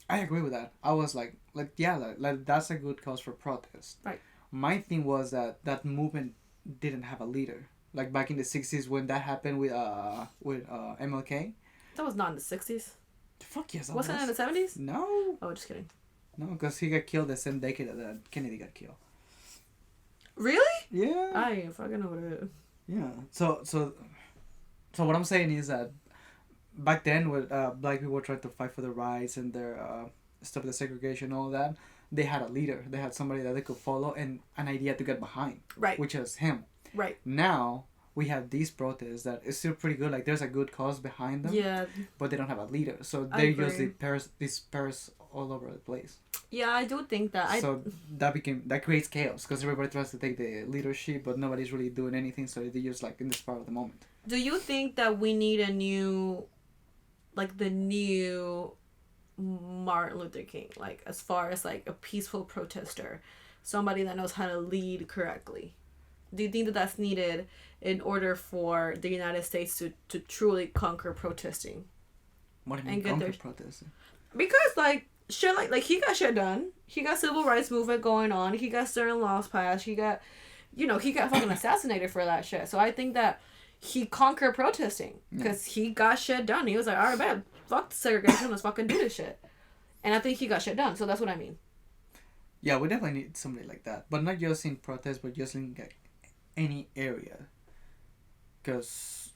I agree with that. I was like that's a good cause for protest. Right. My thing was that movement didn't have a leader. Like, back in the 60s when that happened with MLK. That was not in the 60s. Fuck yes, Wasn't it in the 70s? No. Oh, just kidding. No, because he got killed the same decade that Kennedy got killed. Really? Yeah. I ain't fucking know what it is. Yeah. So what I'm saying is that back then when black people were trying to fight for their rights and their stop the segregation and all that, they had a leader. They had somebody that they could follow and an idea to get behind. Right. Which is him. Right. Now we have these protests that is still pretty good. Like, there's a good cause behind them. Yeah. But they don't have a leader. So they usually disperse all over the place. Yeah, I do think that. So that creates chaos because everybody tries to take the leadership, but nobody's really doing anything. So they just like in the spur of the moment. Do you think that we need a new, like the new Martin Luther King, like as far as like a peaceful protester, somebody that knows how to lead correctly? Do you think that that's needed in order for the United States to truly conquer protesting? What do you mean conquer protesting? Because like shit, like he got shit done. He got civil rights movement going on. He got certain laws passed. He got fucking assassinated for that shit. So I think that he conquered protesting because he got shit done. He was like, all right, man, fuck the segregation. Let's fucking do this shit. And I think he got shit done. So that's what I mean. Yeah, we definitely need somebody like that, but not just in protest, but just in like any area. Because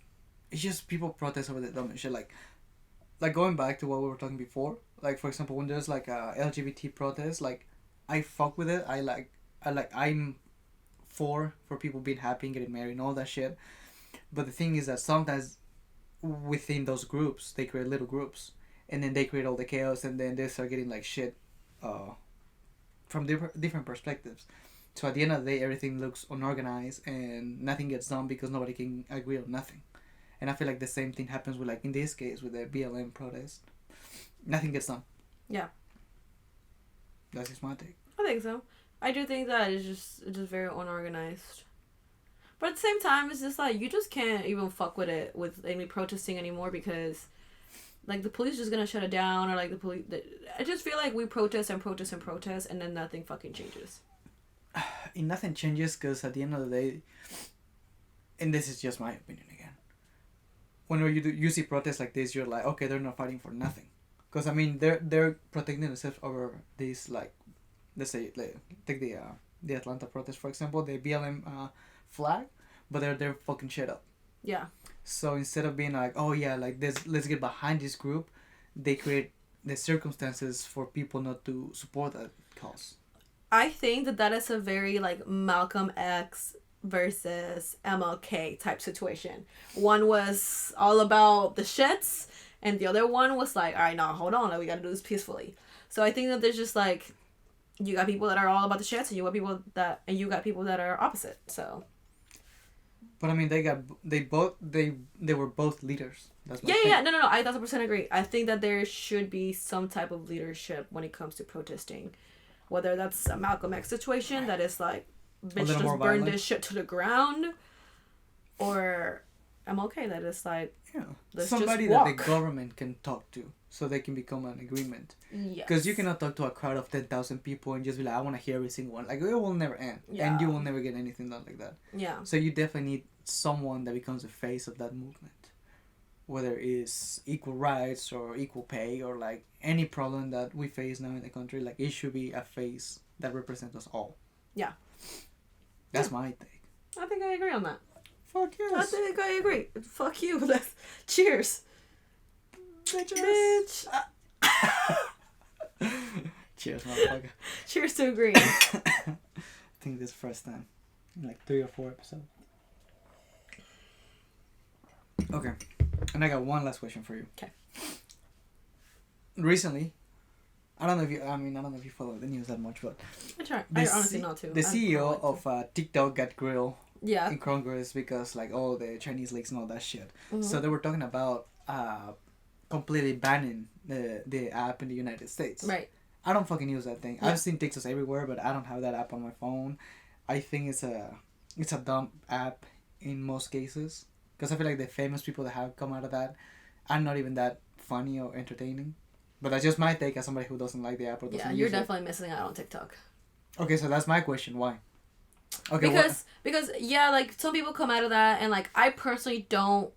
it's just people protest over the dumb shit. Like going back to what we were talking before. Like, for example, when there's like a LGBT protest, like I fuck with it. I'm for people being happy and getting married and all that shit. But the thing is that sometimes within those groups, they create little groups. And then they create all the chaos and then they start getting like shit from different perspectives. So at the end of the day, everything looks unorganized and nothing gets done because nobody can agree on nothing. And I feel like the same thing happens with, like, in this case with the BLM protest. Nothing gets done. Yeah. That's just my take. I think so. I do think that it's just very unorganized. But at the same time, it's just like, you just can't even fuck with it with any protesting anymore, because, like, the police just gonna shut it down, or, like, the police... I just feel like we protest and protest and protest, and then nothing fucking changes. And nothing changes, because at the end of the day, and this is just my opinion again, whenever you see protests like this, you're like, okay, they're not fighting for nothing. Because, I mean, they're protecting themselves over these, like, let's say, like, take the Atlanta protest, for example, the BLM flag, but they're fucking shit up. Yeah. So instead of being like, oh yeah, like this, let's get behind this group, they create the circumstances for people not to support that cause. I think that is a very, like, Malcolm X versus MLK type situation. One was all about the shits, and the other one was like, all right, no, hold on, like, we gotta do this peacefully. So I think that there's just, like, you got people that are all about the shits, and you got people that are opposite. So. But I mean, they were both leaders. That's my Yeah. No. I 1,000% agree. I think that there should be some type of leadership when it comes to protesting, whether that's a Malcolm X situation that is like, bitch, just burn violent. this shit to the ground, or MLK that is like, somebody that the government can talk to, so they can become an agreement. Yes. Because you cannot talk to a crowd of 10,000 people and just be like, I want to hear every single one. Like, it will never end. Yeah. And you will never get anything done like that. Yeah. So you definitely need someone that becomes the face of that movement. Whether it's equal rights or equal pay or, like, any problem that we face now in the country, like, it should be a face that represents us all. Yeah. That's my take. I think I agree on that. Fuck yes. I think I agree. Fuck you. Let's cheers. Bitch. Cheers, motherfucker. Cheers to agreeing. I think this is the first time in like 3 or 4 episodes. Okay. And I got one last question for you. Okay. Recently, I don't know if you follow the news that much, but I honestly not too. The CEO of TikTok got grilled in Congress because, like, all the Chinese leaks and all that shit. Mm-hmm. So they were talking about completely banning the app in the United States. Right. I don't fucking use that thing. Yeah. I've seen TikToks everywhere, but I don't have that app on my phone. I think it's a dumb app in most cases, because I feel like the famous people that have come out of that are not even that funny or entertaining. But that's just my take as somebody who doesn't like the app or doesn't use it. You're definitely missing out on TikTok. Okay, so that's my question. Why? Okay. Because like, some people come out of that, and, like, I personally don't.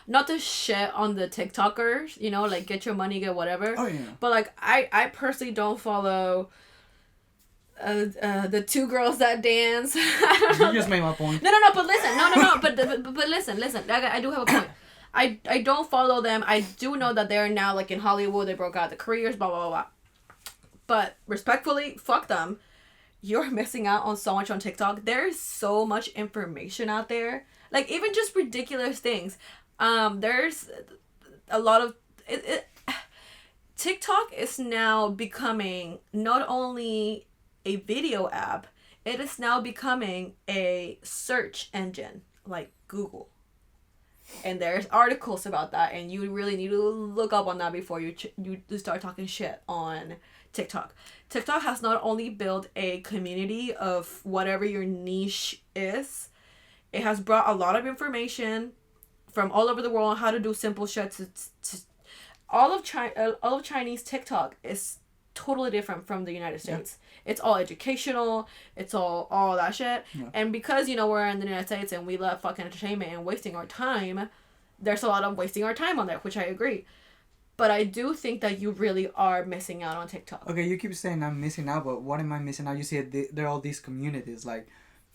Not to shit on the TikTokers, you know, like, get your money, get whatever. Oh yeah. But, like, I personally don't follow the two girls that dance. You just made my point. No, but listen, but listen. I do have a point. I don't follow them. I do know that they're now, like, in Hollywood. They broke out the careers, blah blah blah blah. But respectfully, fuck them. You're missing out on so much on TikTok. There's so much information out there. Like, even just ridiculous things. There's a lot of TikTok is now becoming not only a video app, it is now becoming a search engine like Google. And there's articles about that, and you really need to look up on that before you start talking shit on TikTok. TikTok has not only built a community of whatever your niche is, it has brought a lot of information from all over the world on how to do simple shit. All of Chinese TikTok is totally different from the United States. Yeah. It's all educational. It's all that shit. Yeah. And because, we're in the United States and we love fucking entertainment and wasting our time, there's a lot of wasting our time on there, which I agree. But I do think that you really are missing out on TikTok. Okay, you keep saying I'm missing out, but what am I missing out? You said there are all these communities, like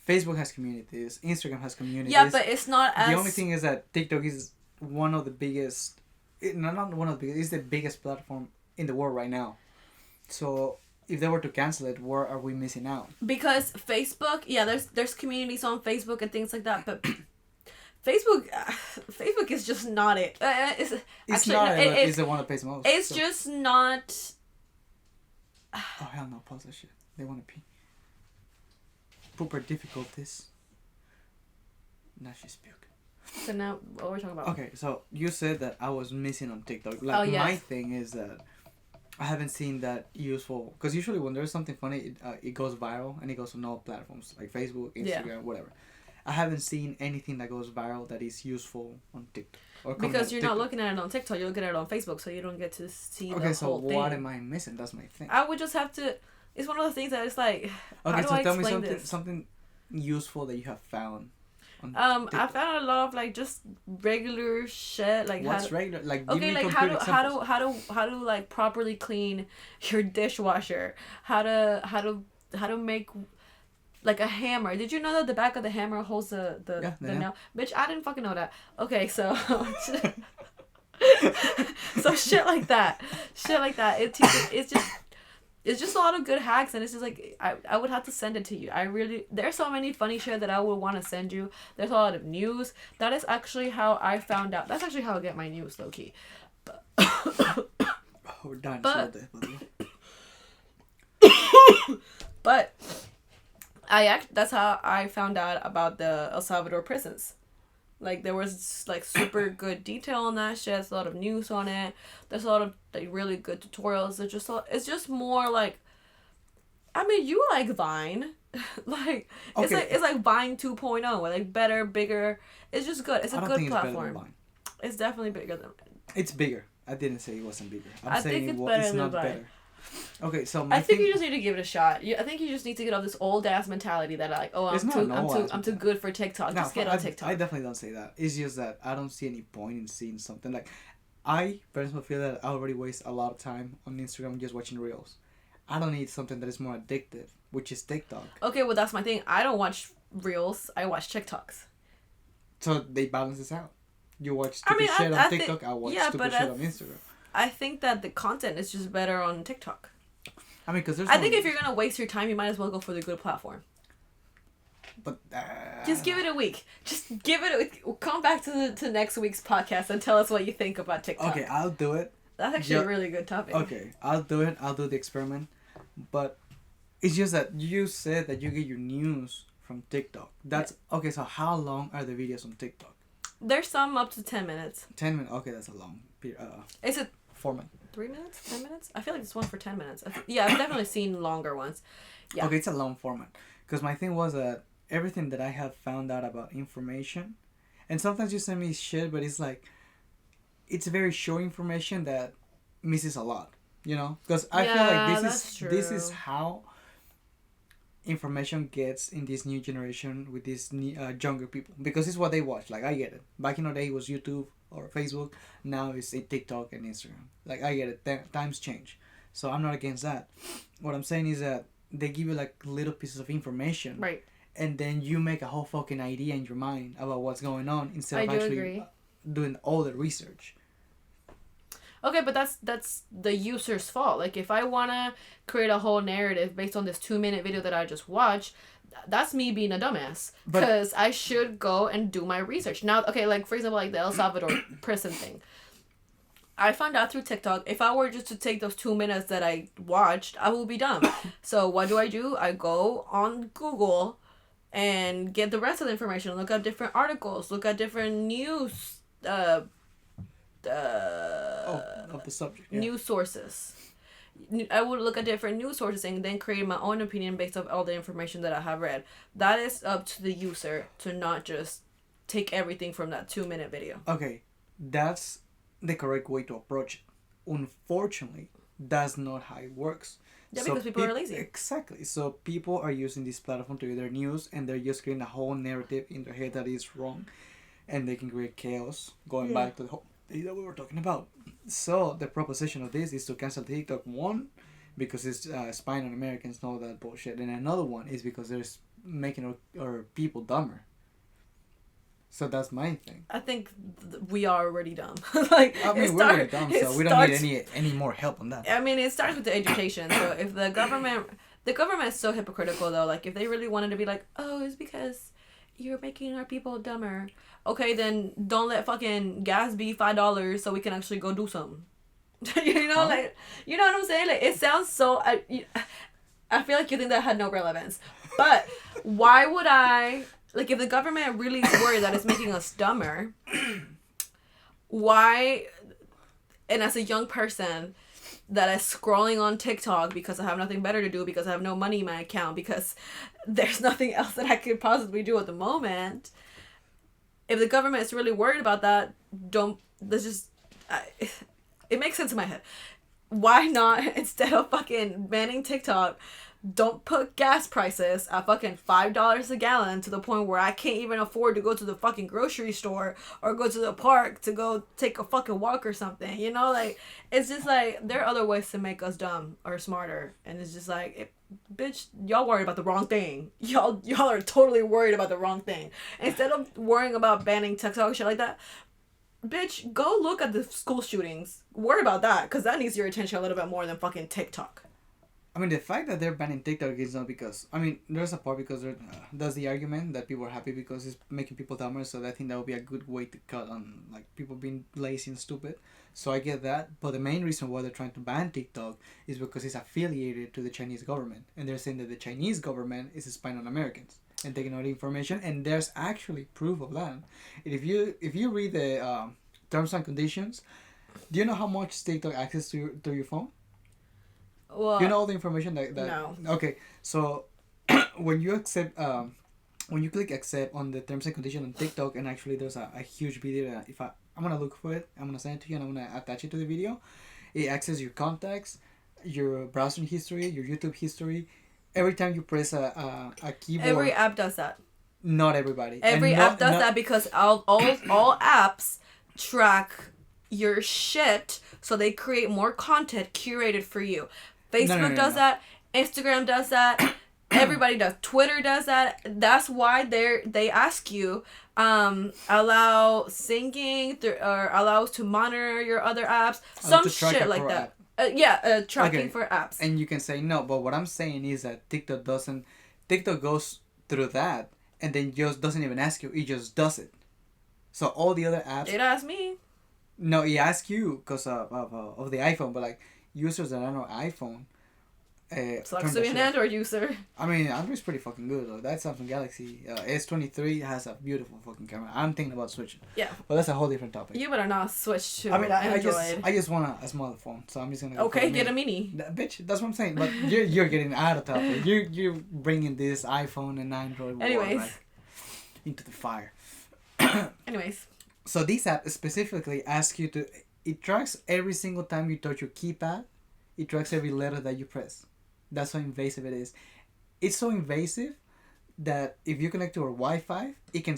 Facebook has communities, Instagram has communities. Yeah, but it's not as... The only thing is that TikTok is one of the biggest... Not one of the biggest, it's the biggest platform in the world right now. So if they were to cancel it, where are we missing out? Because Facebook, there's communities on Facebook and things like that, but Facebook is just not it. It's the one that pays most. It's just not... Oh, hell no, pause that shit. They want to pee. Pooper difficulties. Now she's puking. So now, what we're talking about? Okay, so you said that I was missing on TikTok. Oh, Like, yes. my thing is that I haven't seen that useful. Because usually when there's something funny, it goes viral and it goes on all platforms like Facebook, Instagram, whatever. I haven't seen anything that goes viral that is useful on TikTok. Or coming Because out you're TikTok. not looking at it on TikTok, you're looking at it on Facebook, so you don't get to see Okay, the so whole thing. what am I missing? That's my thing. I would just have to. It's one of the things that it's like. Okay, how do so I tell me explain something useful that you have found. On I TikTok. found a lot of like just regular shit like What's how to, regular? Like, give okay, me like concrete examples. how to like properly clean your dishwasher, how to make like a hammer. Did you know that the back of the hammer holds the nail? Bitch, I didn't fucking know that. Okay, so so shit like that. It's just a lot of good hacks, and it's just like I would have to send it to you. There's so many funny shit that I would want to send you. There's a lot of news. That is actually how I found out. That's actually how I get my news, low key. We're dying But- to slow down, by the way. But that's how I found out about the El Salvador prisons. Like, there was like super good detail on that shit. There's a lot of news on it. There's a lot of like really good tutorials. It's just more like, I mean, you like Vine. Like, Okay. it's like Vine 2.0, like better, bigger. It's just good. It's a I don't good think it's better than platform. Vine. It's definitely bigger than. It's bigger. I didn't say it wasn't bigger. I'm I saying think it's better it's than not Vine. better. Okay, so I think you just need to give it a shot. I think you just need to get off this old ass mentality that like, oh, It's not an old-ass I'm too good for TikTok. No, Just get on TikTok. I definitely don't say that. It's just that I don't see any point in seeing something like. I personally feel that I already waste a lot of time on Instagram just watching reels. I don't need something that is more addictive, which is TikTok. Okay, well that's my thing. I don't watch reels. I watch TikToks. So they balance this out. You watch stupid shit on TikTok. I watch stupid shit on Instagram. I think that the content is just better on TikTok. I mean, because there's. I think if you're gonna waste your time, you might as well go for the good platform. But just give it a week. Just give it. Come back to next week's podcast and tell us what you think about TikTok. Okay, I'll do it. That's actually a really good topic. Okay, I'll do it. I'll do the experiment. But it's just that you said that you get your news from TikTok. That's okay. So how long are the videos on TikTok? There's some up to 10 minutes. 10 minutes. Okay, that's a long Is it format. 3 minutes? 10 minutes? I feel like it's one for 10 minutes. Yeah, I've definitely seen longer ones. Yeah. Okay, it's a long format. Because my thing was that everything that I have found out about information, and sometimes you send me shit, but it's like, it's very short information that misses a lot. You know, because I feel like this is how information gets in this new generation with these younger people, because it's what they watch. Like, I get it. Back in the day, it was YouTube or Facebook. Now it's TikTok and Instagram. Like, I get it. Times change, so I'm not against that. What I'm saying is that they give you like little pieces of information, Right. and then you make a whole fucking idea in your mind about what's going on instead of I do actually agree. doing all the research. Okay, but that's the user's fault. Like, if I want to create a whole narrative based on this 2-minute video that I just watched, that's me being a dumbass. Because I should go and do my research. Now, okay, like, for example, like the El Salvador prison thing. I found out through TikTok, if I were just to take those 2 minutes that I watched, I will be dumb. So what do? I go on Google and get the rest of the information. Look at different articles. Look at different news Of the subject. Yeah. news sources. I would look at different news sources and then create my own opinion based off all the information that I have read. That is up to the user to not just take everything from that 2-minute video. Okay, that's the correct way to approach it. Unfortunately, that's not how it works. Yeah, because people are lazy. Exactly. So people are using this platform to get their news, and they're just creating a whole narrative in their head that is wrong, and they can create chaos. Going back to the whole thing that we were talking about. So the proposition of this is to cancel TikTok, one, because it's spying on Americans and all that bullshit, and another one is because there's making our people dumber. So that's my thing. I think we are already dumb. Like, I mean, we're already dumb, so we don't need any more help on that. I mean, it starts with the education. So if the government is so hypocritical though. Like, if they really wanted to be like, oh, it's because you're making our people dumber. Okay, then don't let fucking gas be $5 so we can actually go do something. You know, like, you know what I'm saying? Like, it sounds so. I feel like you think that had no relevance, but why would I like, if the government really is worried that it's making us dumber, why, and as a young person that is scrolling on TikTok because I have nothing better to do, because I have no money in my account, because there's nothing else that I could possibly do at the moment, if the government is really worried about that, it makes sense in my head. Why not, instead of fucking banning TikTok, don't put gas prices at fucking $5 a gallon to the point where I can't even afford to go to the fucking grocery store or go to the park to go take a fucking walk or something, you know? Like, it's just like, there are other ways to make us dumb or smarter, and it's just like, bitch, y'all worried about the wrong thing. Y'all are totally worried about the wrong thing. Instead of worrying about banning TikTok, shit like that, bitch, go look at the school shootings. Worry about that, because that needs your attention a little bit more than fucking TikTok. I mean, the fact that they're banning TikTok is not because... I mean, there's a part because that's the argument that people are happy because it's making people dumber, so I think that would be a good way to cut on, like, people being lazy and stupid. So I get that, but the main reason why they're trying to ban TikTok is because it's affiliated to the Chinese government, and they're saying that the Chinese government is spying on Americans and taking out information, and there's actually proof of that. And if you read the terms and conditions, do you know how much TikTok access to your phone? Well, you know all the information that no. Okay, so when you accept when you click accept on the terms and conditions on TikTok, and actually there's a huge video that if I'm gonna look for it, I'm gonna send it to you, and I'm gonna attach it to the video. It accesses your contacts, your browsing history, your YouTube history. Every time you press a keyboard, every app does that. Not everybody. Every app does that because all apps track your shit, so they create more content curated for you. Facebook does that. Instagram does that. Everybody does. Twitter does that. That's why they ask you allow syncing or allow us to monitor your other apps. Some shit like that. Tracking for apps. And you can say no, but what I'm saying is that TikTok goes through that and then just doesn't even ask you. It just does it. So all the other apps. It asked me. No, it asks you because of the iPhone, but like users that are on iPhone. Sucks to be an Android user. I mean, Android's pretty fucking good though. That Samsung Galaxy S23 has a beautiful fucking camera. I'm thinking about switching. Yeah. But that's a whole different topic. You better not switch to Android. I just want a smaller phone, so I'm just gonna. Okay, get a mini. Bitch, that's what I'm saying. But you're getting out of topic. You're bringing this iPhone and Android war, like, into the fire. Anyways. So this app specifically asks you to... It tracks every single time you touch your keypad. It tracks every letter that you press. That's how invasive it is. It's so invasive that if you connect to our Wi-Fi, it can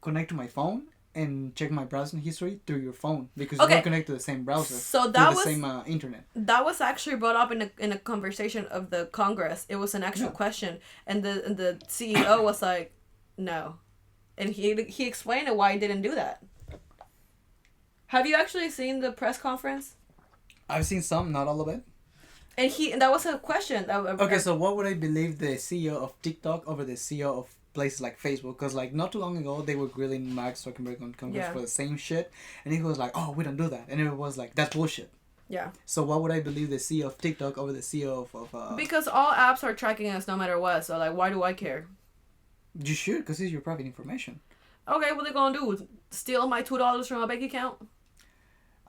connect to my phone and check my browsing history through your phone because you don't connect to the same browser. So that was the same internet. That was actually brought up in a conversation of the Congress. It was an actual question, and the CEO was like, "No." And he explained why he didn't do that. Have you actually seen the press conference? I've seen some, not all of it. And that was a question. Okay, so what would I believe the CEO of TikTok over the CEO of places like Facebook? Because like not too long ago, they were grilling Mark Zuckerberg on Congress for the same shit. And he was like, oh, we don't do that. And it was like, that's bullshit. Yeah. So why would I believe the CEO of TikTok over the CEO of Because all apps are tracking us no matter what. So like, why do I care? You should, because it's your private information. Okay, what they gonna do? Steal my $2 from my bank account?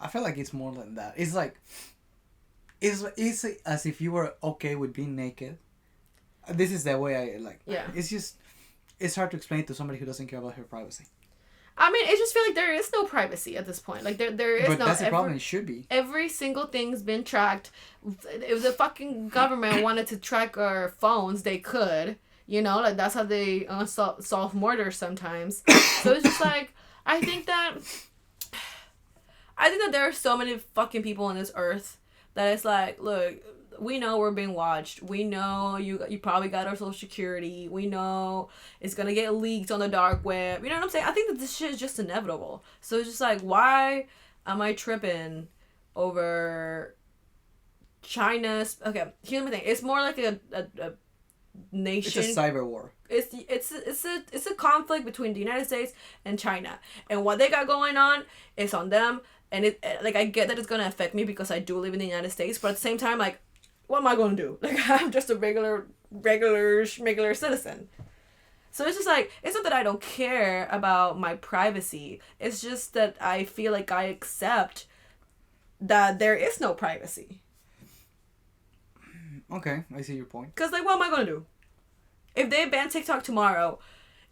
I feel like it's more than that. It's like, it's as if you were okay with being naked. This is the way I like. Yeah. It's hard to explain to somebody who doesn't care about her privacy. I mean, I just feel like there is no privacy at this point. Like there is no. But that's the problem. It should be. Every single thing's been tracked. If the fucking government wanted to track our phones, they could. You know, like that's how they solve murders sometimes. So it's just like I think that there are so many fucking people on this earth that it's like, look, we know we're being watched. We know you probably got our social security. We know it's gonna get leaked on the dark web. You know what I'm saying? I think that this shit is just inevitable. So it's just like, why am I tripping over China's? Okay, here's my thing. It's more like a nation. It's a cyber war. It's a conflict between the United States and China, and what they got going on is on them. And it like I get that it's gonna affect me because I do live in the United States, but at the same time, like, what am I gonna do? Like, I'm just a regular citizen. So it's just like, it's not that I don't care about my privacy. It's just that I feel like I accept that there is no privacy. Okay, I see your point. Because, like, what am I going to do? If they ban TikTok tomorrow,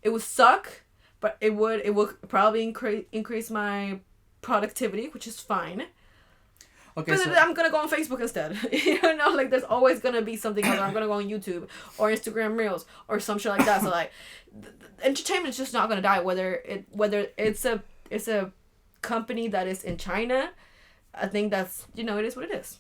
it would suck, but it would probably increase my productivity, which is fine. Okay, but so I'm gonna go on Facebook instead. You know, like there's always gonna be something else. I'm gonna go on YouTube or Instagram Reels or some shit like that. So like, entertainment is just not gonna die. Whether it's a company that is in China, I think that's, you know, it is what it is.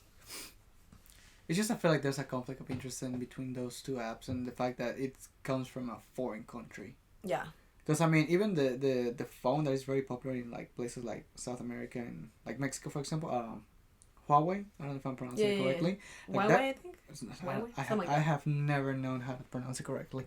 It's just I feel like there's a conflict of interest in between those two apps and the fact that it comes from a foreign country. Yeah. Because I mean, even the phone that is very popular in like places like South America and like Mexico, for example, Huawei. I don't know if I'm pronouncing it correctly. Yeah. Like Huawei, I think. I have never known how to pronounce it correctly,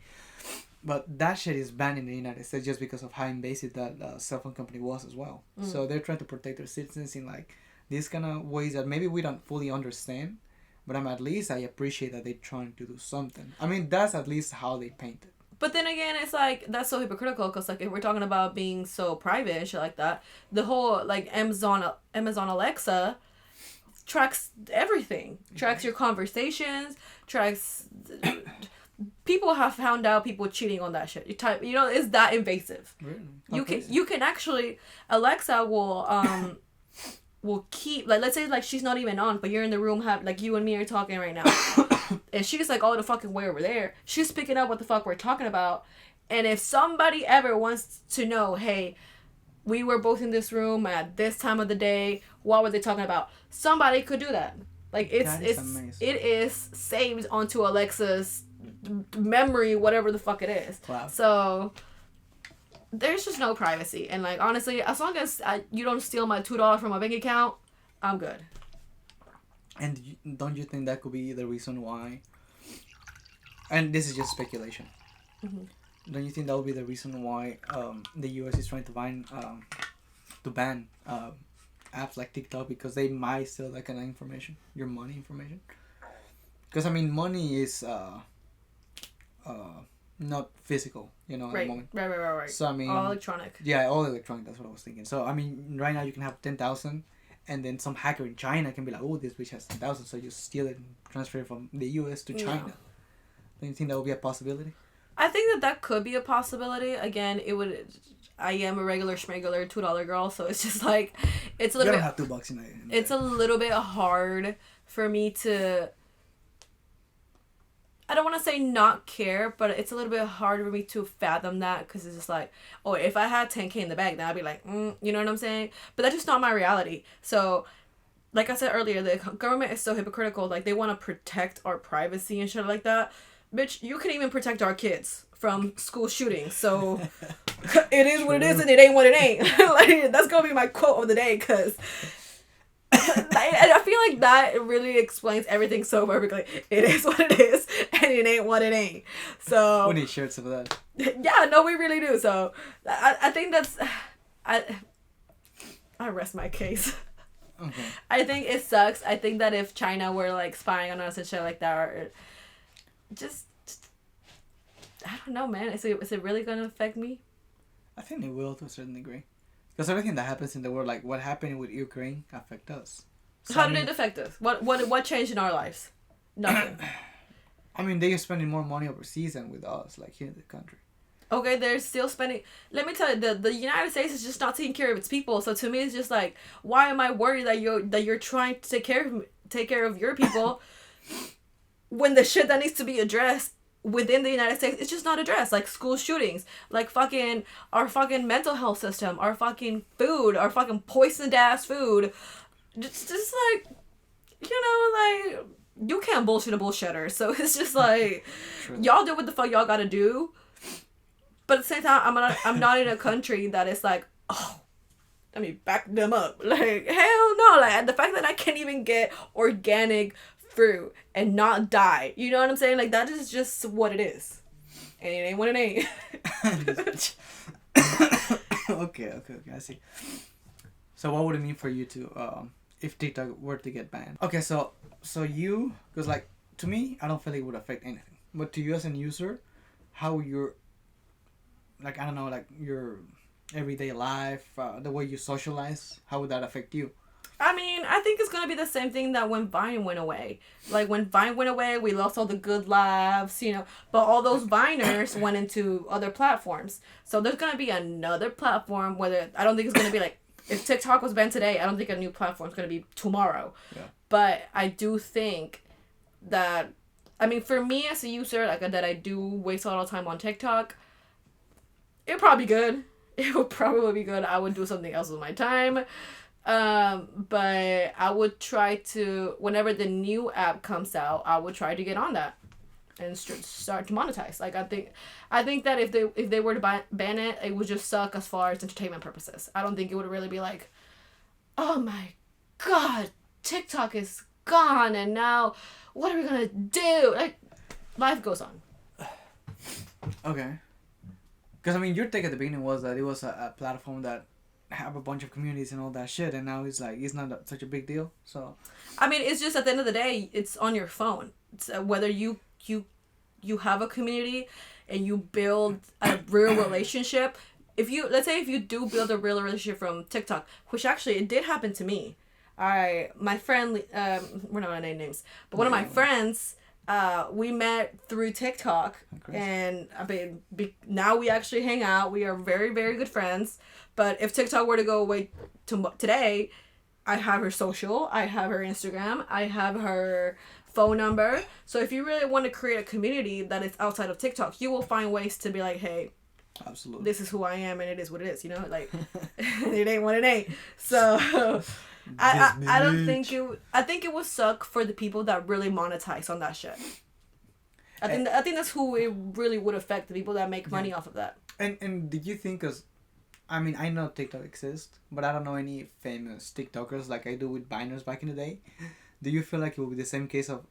but that shit is banned in the United States just because of how invasive that cell phone company was as well. So they're trying to protect their citizens in like these kind of ways that maybe we don't fully understand, but at least I appreciate that they're trying to do something. I mean, that's at least how they paint it. But then again, it's like, that's so hypocritical, because like if we're talking about being so private and shit like that, the whole like Amazon Alexa tracks everything. Tracks your conversations, tracks people have found out people cheating on that shit. You know, it's that invasive. Really? You can actually, Alexa will keep, like, let's say like she's not even on, but you're in the room, have like you and me are talking right now. And she's like all the fucking way over there. She's picking up what the fuck we're talking about. And if somebody ever wants to know, hey, we were both in this room at this time of the day, what were they talking about? Somebody could do that. Like it is saved onto Alexa's memory, whatever the fuck it is. Wow. So there's just no privacy. And like honestly, as long as you don't steal my $2 from my bank account, I'm good. And don't you think that could be the reason why? And this is just speculation. Mm-hmm. Don't you think that would be the reason why the U.S. is trying to ban apps like TikTok, because they might steal that kind of information, your money information? Because I mean, money is not physical, you know, right. at the moment. Right. So I mean, all electronic. Yeah, all electronic. That's what I was thinking. So I mean, right now you can have 10,000. And then some hacker in China can be like, oh, this bitch has 10,000, so you steal it and transfer it from the U.S. to China. No. Don't you think that would be a possibility? I think that could be a possibility. Again, it would. I am a regular schmegular $2 girl, so it's just like, it's a little bit. Have $2 in it. It's a little bit hard for me to. I don't want to say not care, but it's a little bit hard for me to fathom that, because it's just like, oh, if I had 10K in the bank, then I'd be like, you know what I'm saying? But that's just not my reality. So, like I said earlier, the government is so hypocritical. Like, they want to protect our privacy and shit like that. Bitch, you can even protect our kids from school shootings. So, it is what it is and it ain't what it ain't. Like, that's going to be my quote of the day, because I feel like that really explains everything so perfectly. It is what it is, and it ain't what it ain't. So we need shirts of that. Yeah, no, we really do. So I think that's I rest my case. Okay. I think it sucks. I think that if China were like spying on us and shit like that, or just I don't know, man. Is it really gonna affect me? I think it will to a certain degree. Because everything that happens in the world, like what happened with Ukraine, affect us. So, how did it affect us? What changed in our lives? Nothing. I mean, they are spending more money overseas than with us, like here in the country. Okay, they're still spending. Let me tell you, the United States is just not taking care of its people. So to me, it's just like, why am I worried that you're trying to take care of your people when the shit that needs to be addressed within the United States, it's just not addressed. Like school shootings, like our fucking mental health system, our fucking food, our fucking poisoned ass food. Just like, you know, like, you can't bullshit a bullshitter. So it's just like, y'all do what the fuck y'all gotta do. But at the same time, I'm not in a country that is like, oh, let me back them up. Like, hell no. Like, the fact that I can't even get organic fruit and not die. You know what I'm saying? Like, that is just what it is. And it ain't what it ain't. Okay, I see. So what would it mean for you to, if TikTok were to get banned? Okay, so you, because like, to me, I don't feel it would affect anything. But to you as a user, how like I don't know, like your everyday life, the way you socialize? How would that affect you? I mean, I think it's gonna be the same thing that when Vine went away. Like when Vine went away, we lost all the good laughs, you know. But all those Viners went into other platforms. So there's gonna be another platform. Whether I don't think it's gonna be like if TikTok was banned today, I don't think a new platform is gonna be tomorrow. Yeah. But I do think that, I mean, for me as a user, like that, I do waste a lot of time on TikTok. It'd probably be good. It would probably be good. I would do something else with my time. But I would try to, whenever the new app comes out, I would try to get on that and start to monetize. Like I think that if they were to ban it, it would just suck as far as entertainment purposes. I don't think it would really be like, oh my god, TikTok is gone, and now what are we gonna do? Like, life goes on. Okay. Because I mean, your take at the beginning was that it was a platform that have a bunch of communities and all that shit, and now it's like it's not such a big deal. So I mean, it's just at the end of the day, it's on your phone. It's, whether you have a community and you build a real relationship. Let's say if you do build a real relationship from TikTok, which actually it did happen to me. My friend, we're not gonna name names, but one of my friends, we met through TikTok, and I mean, now we actually hang out. We are very, very good friends. But if TikTok were to go away today, I have her social, I have her Instagram, I have her phone number. So if you really want to create a community that is outside of TikTok, you will find ways to be like, hey, absolutely, this is who I am, and it is what it is. You know, like it ain't what it ain't. So I don't think I think it would suck for the people that really monetize on that shit. I think that's who it really would affect, the people that make money off of that. And did you think, because I mean, I know TikTok exists, but I don't know any famous TikTokers like I do with Biners back in the day. Do you feel like it will be the same case of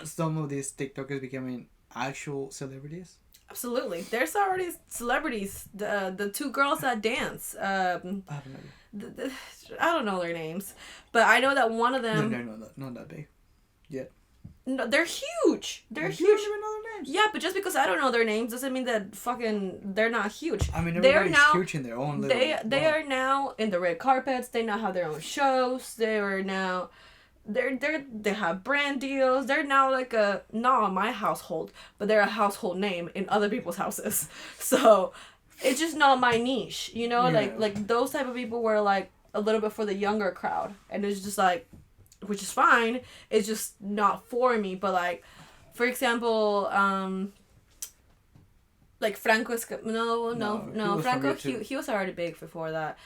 some of these TikTokers becoming actual celebrities? Absolutely. There's already celebrities. The two girls that dance. I have no idea. I don't know their names, but I know that one of them... No, not that big yet. No, they're huge. They're huge. You don't even know their names. Yeah, but just because I don't know their names doesn't mean that they're not huge. I mean, everybody's huge in their own little... They are now in the red carpets. They now have their own shows. They are now... They have brand deals. They're now like not on my household, but they're a household name in other people's houses. So it's just not my niche, you know. Yeah. Like those type of people were like a little bit for the younger crowd, and it's just like, which is fine. It's just not for me. But like, for example, like Franco no Franco he was already big before that.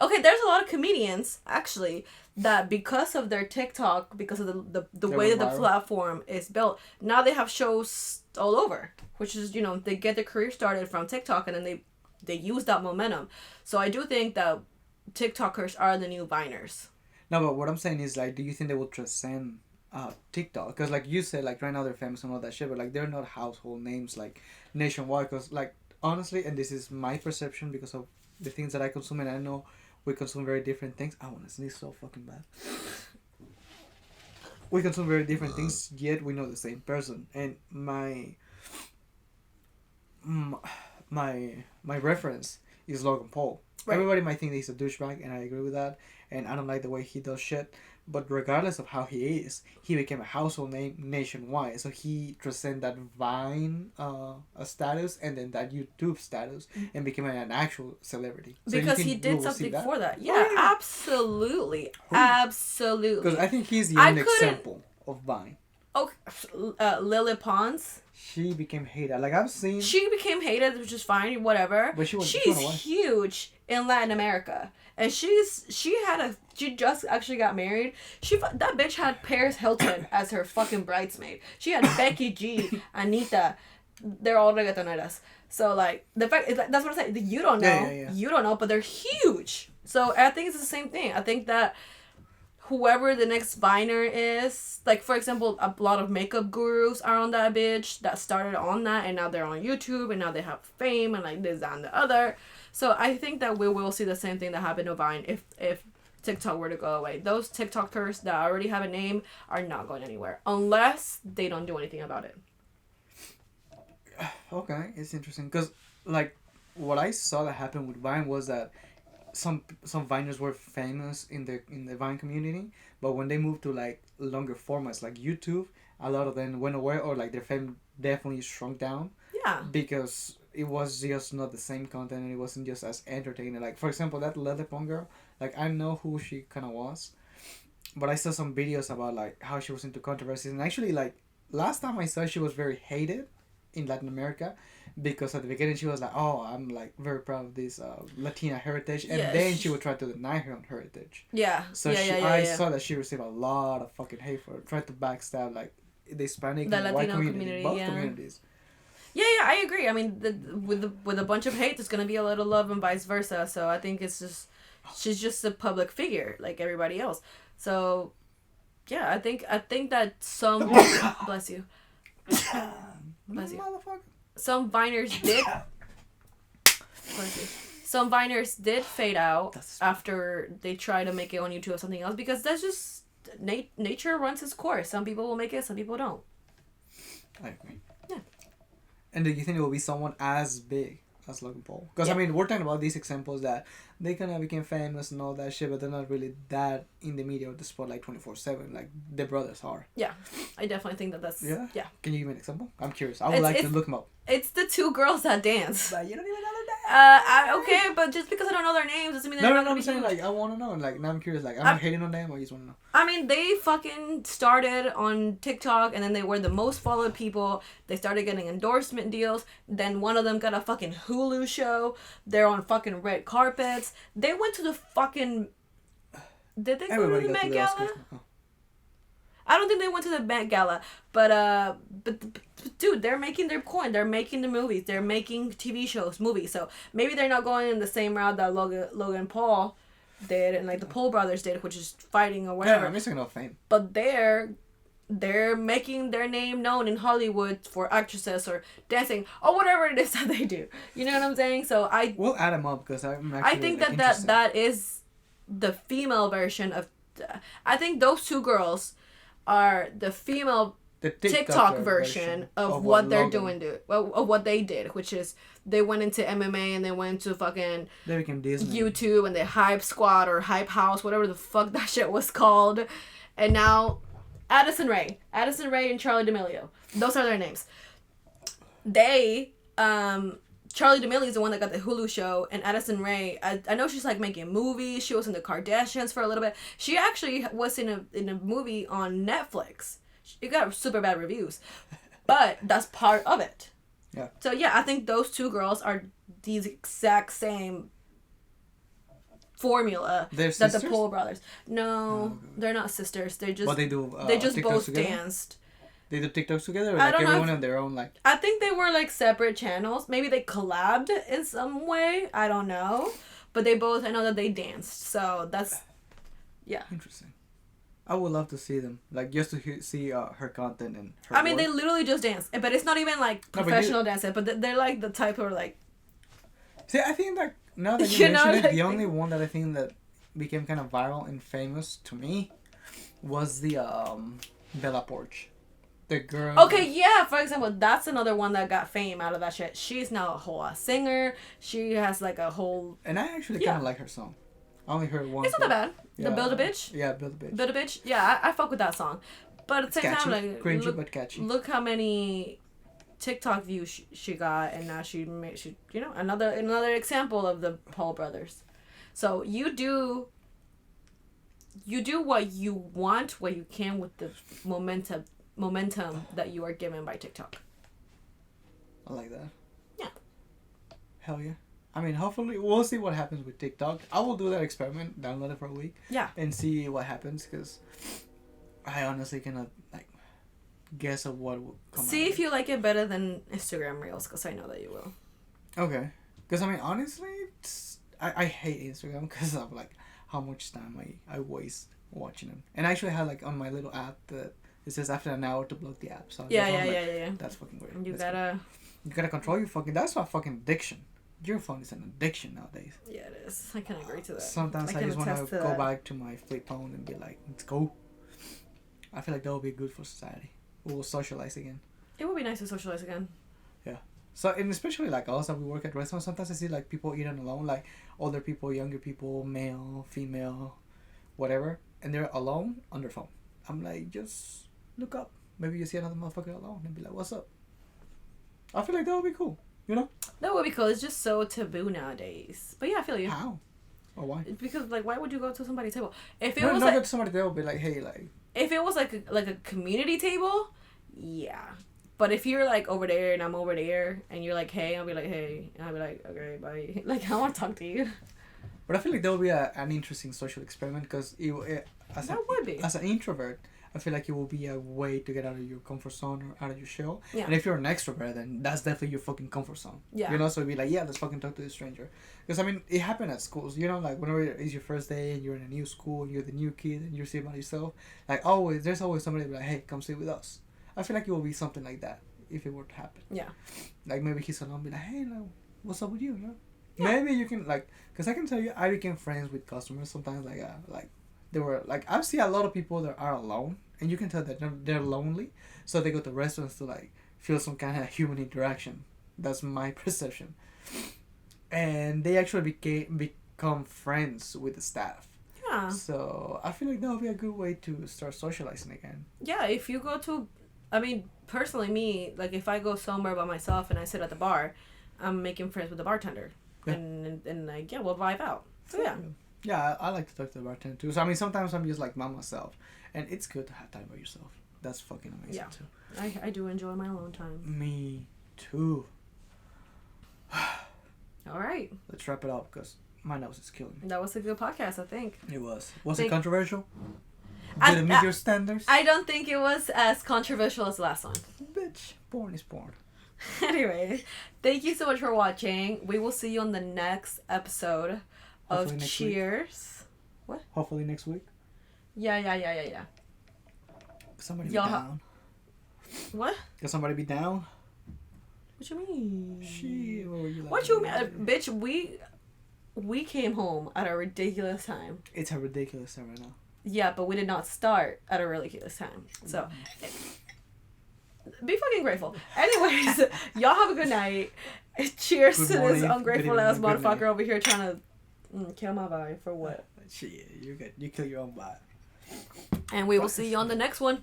Okay, there's a lot of comedians actually that because of their TikTok, because of the way that the platform is built, now they have shows all over, which is, you know, they get their career started from TikTok, and then they use that momentum. So I do think that TikTokers are the new Viners. No, but what I'm saying is, like, do you think they will transcend TikTok? Because like you said, like right now they're famous and all that shit, but like they're not household names like nationwide. Because like honestly, and this is my perception because of the things that I consume, and I know we consume very different things. I want to sneeze so fucking bad. We consume very different things, yet we know the same person. And my reference is Logan Paul. Right. Everybody might think he's a douchebag, and I agree with that. And I don't like the way he does shit. But regardless of how he is, he became a household name nationwide. So he transcended that Vine status and then that YouTube status and became an actual celebrity. So because he did something for that. Yeah, absolutely. Absolutely. Because I think he's the only example of Vine. Okay, Lily Pons. She became hated. Like I've seen. She became hated, which is fine, whatever. But she's huge in Latin America, and she just actually got married. That bitch had Paris Hilton as her fucking bridesmaid. She had Becky G, Anita. They're all reggaetoneras. So like the fact is, that's what I'm saying. You don't know. Yeah. You don't know, but they're huge. So I think it's the same thing. I think that whoever the next Viner is, like for example, a lot of makeup gurus are on that bitch that started on that, and now they're on YouTube, and now they have fame and like this, that, and the other. So I think that we will see the same thing that happened to Vine if TikTok were to go away. Those TikTokers that already have a name are not going anywhere unless they don't do anything about it. Okay, it's interesting because like what I saw that happened with Vine was that some Viners were famous in the Vine community, but when they moved to like longer formats like YouTube, a lot of them went away or like their fame definitely shrunk down Yeah. because it was just not the same content and it wasn't just as entertaining. Like for example, that Leather Punk girl, like I know who she kind of was, but I saw some videos about like how she was into controversies and actually like last time I saw she was very hated in Latin America because at the beginning she was like, oh, I'm like very proud of this Latina heritage, and Yeah, then she would try to deny her own heritage. Yeah. So yeah, she, yeah, yeah, I yeah. saw that she received a lot of fucking hate for it, tried to backstab like the Hispanic The and white Latino community, both yeah. communities. Yeah, yeah, I agree. I mean, with a bunch of hate, there's gonna be a little love and vice versa. So I think it's just she's just a public figure like everybody else. So yeah, I think that some bless you, bless you. Motherfucker. Some Viners did bless you. Some Viners did fade out That's- after they try to make it on YouTube or something else because that's just nature runs its course. Some people will make it, some people don't. I agree. Yeah. And do you think it will be someone as big as Logan Paul? Because I mean, we're talking about these examples that they kind of became famous and all that shit, but they're not really that in the media or the spotlight 24/7 like the brothers are. Yeah, I definitely think that's Yeah? yeah. Can you give me an example? I'm curious. I would like to look them up. It's the two girls that dance. But you don't even know their Okay, but just because I don't know their names doesn't mean they're No, not gonna I'm be saying huge. like I want to know. Like now I'm curious. Like I'm not hating on them. I just want to know. I mean, they fucking started on TikTok and then they were the most followed people. They started getting endorsement deals. Then one of them got a fucking Hulu show. They're on fucking red carpets. They went to the fucking. Did they go to the Met Gala? Oh. I don't think they went to the Met Gala, but dude, they're making their coin. They're making the movies. They're making TV shows, movies. So maybe they're not going in the same route that Logan Paul did and like the Paul brothers did, which is fighting or whatever. Yeah, I'm missing no fame. But they're making their name known in Hollywood for actresses or dancing or whatever it is that they do. You know what I'm saying? So We'll add them up because I'm actually. I think like, that is the female version of. I think those two girls are the female the TikTok version of what they're doing, of what they did, which is they went into MMA and they went to fucking They became Disney. YouTube and they Hype Squad or Hype House, whatever the fuck that shit was called, and now Addison Rae and Charlie D'Amelio, those are their names. They Charlie D'Amelio is the one that got the Hulu show, and Addison Rae, I know she's like making movies. She was in the Kardashians for a little bit. She actually was in a movie on Netflix. It got super bad reviews, but that's part of it. Yeah. So yeah, I think those two girls are these exact same formula They're that the sisters? Paul brothers. No, they're not sisters. They just But they do. they just TikToks both together? danced. They do TikToks together, or I like don't know everyone if- on their own. Like I think they were like separate channels. Maybe they collabed in some way. I don't know. But they both, I know that they danced. So that's, yeah. interesting. I would love to see them, like just to see her content and her. I mean, work. they literally just dance. But it's not even like No, but professional dancing. But they're like the type of like. See, I think that now that you You know, mention it, like- the only one that I think that became kind of viral and famous to me was the Bella Porch, the girl. Okay, yeah. For example, that's another one that got fame out of that shit. She's now a whole singer. She has like a whole. And I actually Yeah. kind of like her song. I only heard one. It's not that bad. Yeah. The Build a Bitch. Yeah, Build a Bitch. Build a Bitch. Yeah, I fuck with that song. But at the same Catchy, time, like cringy look, but catchy. look how many TikTok views she got, and now she you know another example of the Paul brothers. So you do what you want, what you can with the momentum that you are given by TikTok. I like that. Yeah. Hell yeah. I mean, hopefully, we'll see what happens with TikTok. I will do that experiment, download it for a week. Yeah. And see what happens, because I honestly cannot, like, guess of what will come out. See if you like it better than Instagram Reels, because I know that you will. Okay. Because, I mean, honestly, I hate Instagram because of, like, how much time I waste watching them. And I actually have, like, on my little app that it says after an hour to block the app. So Yeah. That's fucking weird. You That's gotta. weird. You gotta control your fucking... That's not fucking addiction. Your phone is an addiction nowadays. Yeah, it is. I can agree to that. Sometimes I can just want attest to to go that. back to my flip phone and be like, let's go. I feel like that would be good for society. We will socialize again. It would be nice to socialize again. So, and especially like us that we work at restaurants, sometimes I see like people eating alone, like older people, younger people, male, female, whatever, and they're alone on their phone. I'm like, just look up. Maybe you see another motherfucker alone and be like, what's up? I feel like that would be cool, you know? That would be cool. It's just so taboo nowadays. But yeah, I feel you. How? Or why? Because like, why would you go to somebody's table? If it No, was not like, that somebody there will be like, hey, like. if it was like a community table, yeah. But if you're like over there and I'm over there and you're like, hey, I'll be like, hey, and I'll be like, okay, bye. Like, I want to talk to you. But I feel like that would be an interesting social experiment because as an introvert, I feel like it will be a way to get out of your comfort zone or out of your shell. Yeah. And if you're an extrovert, then that's definitely your fucking comfort zone. Yeah. You know, so it'd be like, yeah, let's fucking talk to this stranger. Because, I mean, it happened at schools. You know, like whenever it's your first day and you're in a new school and you're the new kid and you're sitting by yourself, like there's always somebody be like, hey, come sit with us. I feel like it will be something like that if it were to happen. Yeah. Like maybe he's alone, be like, hey, like, what's up with you? You know? Yeah. Maybe you can like, cause I can tell you, I became friends with customers sometimes. Like they were like, I've seen a lot of people that are alone, and you can tell that they're lonely, so they go to restaurants to like feel some kind of human interaction. That's my perception, and they actually become friends with the staff. Yeah. So I feel like that would be a good way to start socializing again. Yeah, if you go to, I mean, personally, me, like, if I go somewhere by myself and I sit at the bar, I'm making friends with the bartender. Yeah. And like, yeah, we'll vibe out. So, yeah. Yeah, I like to talk to the bartender too. So, I mean, sometimes I'm just like by myself. And it's good to have time by yourself. That's fucking amazing too. I do enjoy my alone time. Me too. All right. Let's wrap it up because my nose is killing me. That was a good podcast, I think. It was. Was it controversial? I- Did it meet your standards? I don't think it was as controversial as the last one. Bitch, porn is porn. Anyway, thank you so much for watching. We will see you on the next episode Hopefully of next Cheers. Week. Hopefully next week. Yeah. Somebody be Y'all down. What? Can somebody be down? What you mean? Shit, what were you like? What you mean? Bitch, we came home at a ridiculous time. It's a ridiculous time right now. Yeah, but we did not start at a ridiculous time. So, be fucking grateful. Anyways, y'all have a good night. Cheers Good to morning, this ungrateful good ass evening, good motherfucker night. over here trying to kill my vibe for what? Shit, you're good. You kill your own vibe. And we will see you on the next one.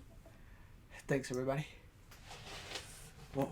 Thanks, everybody. Whoa.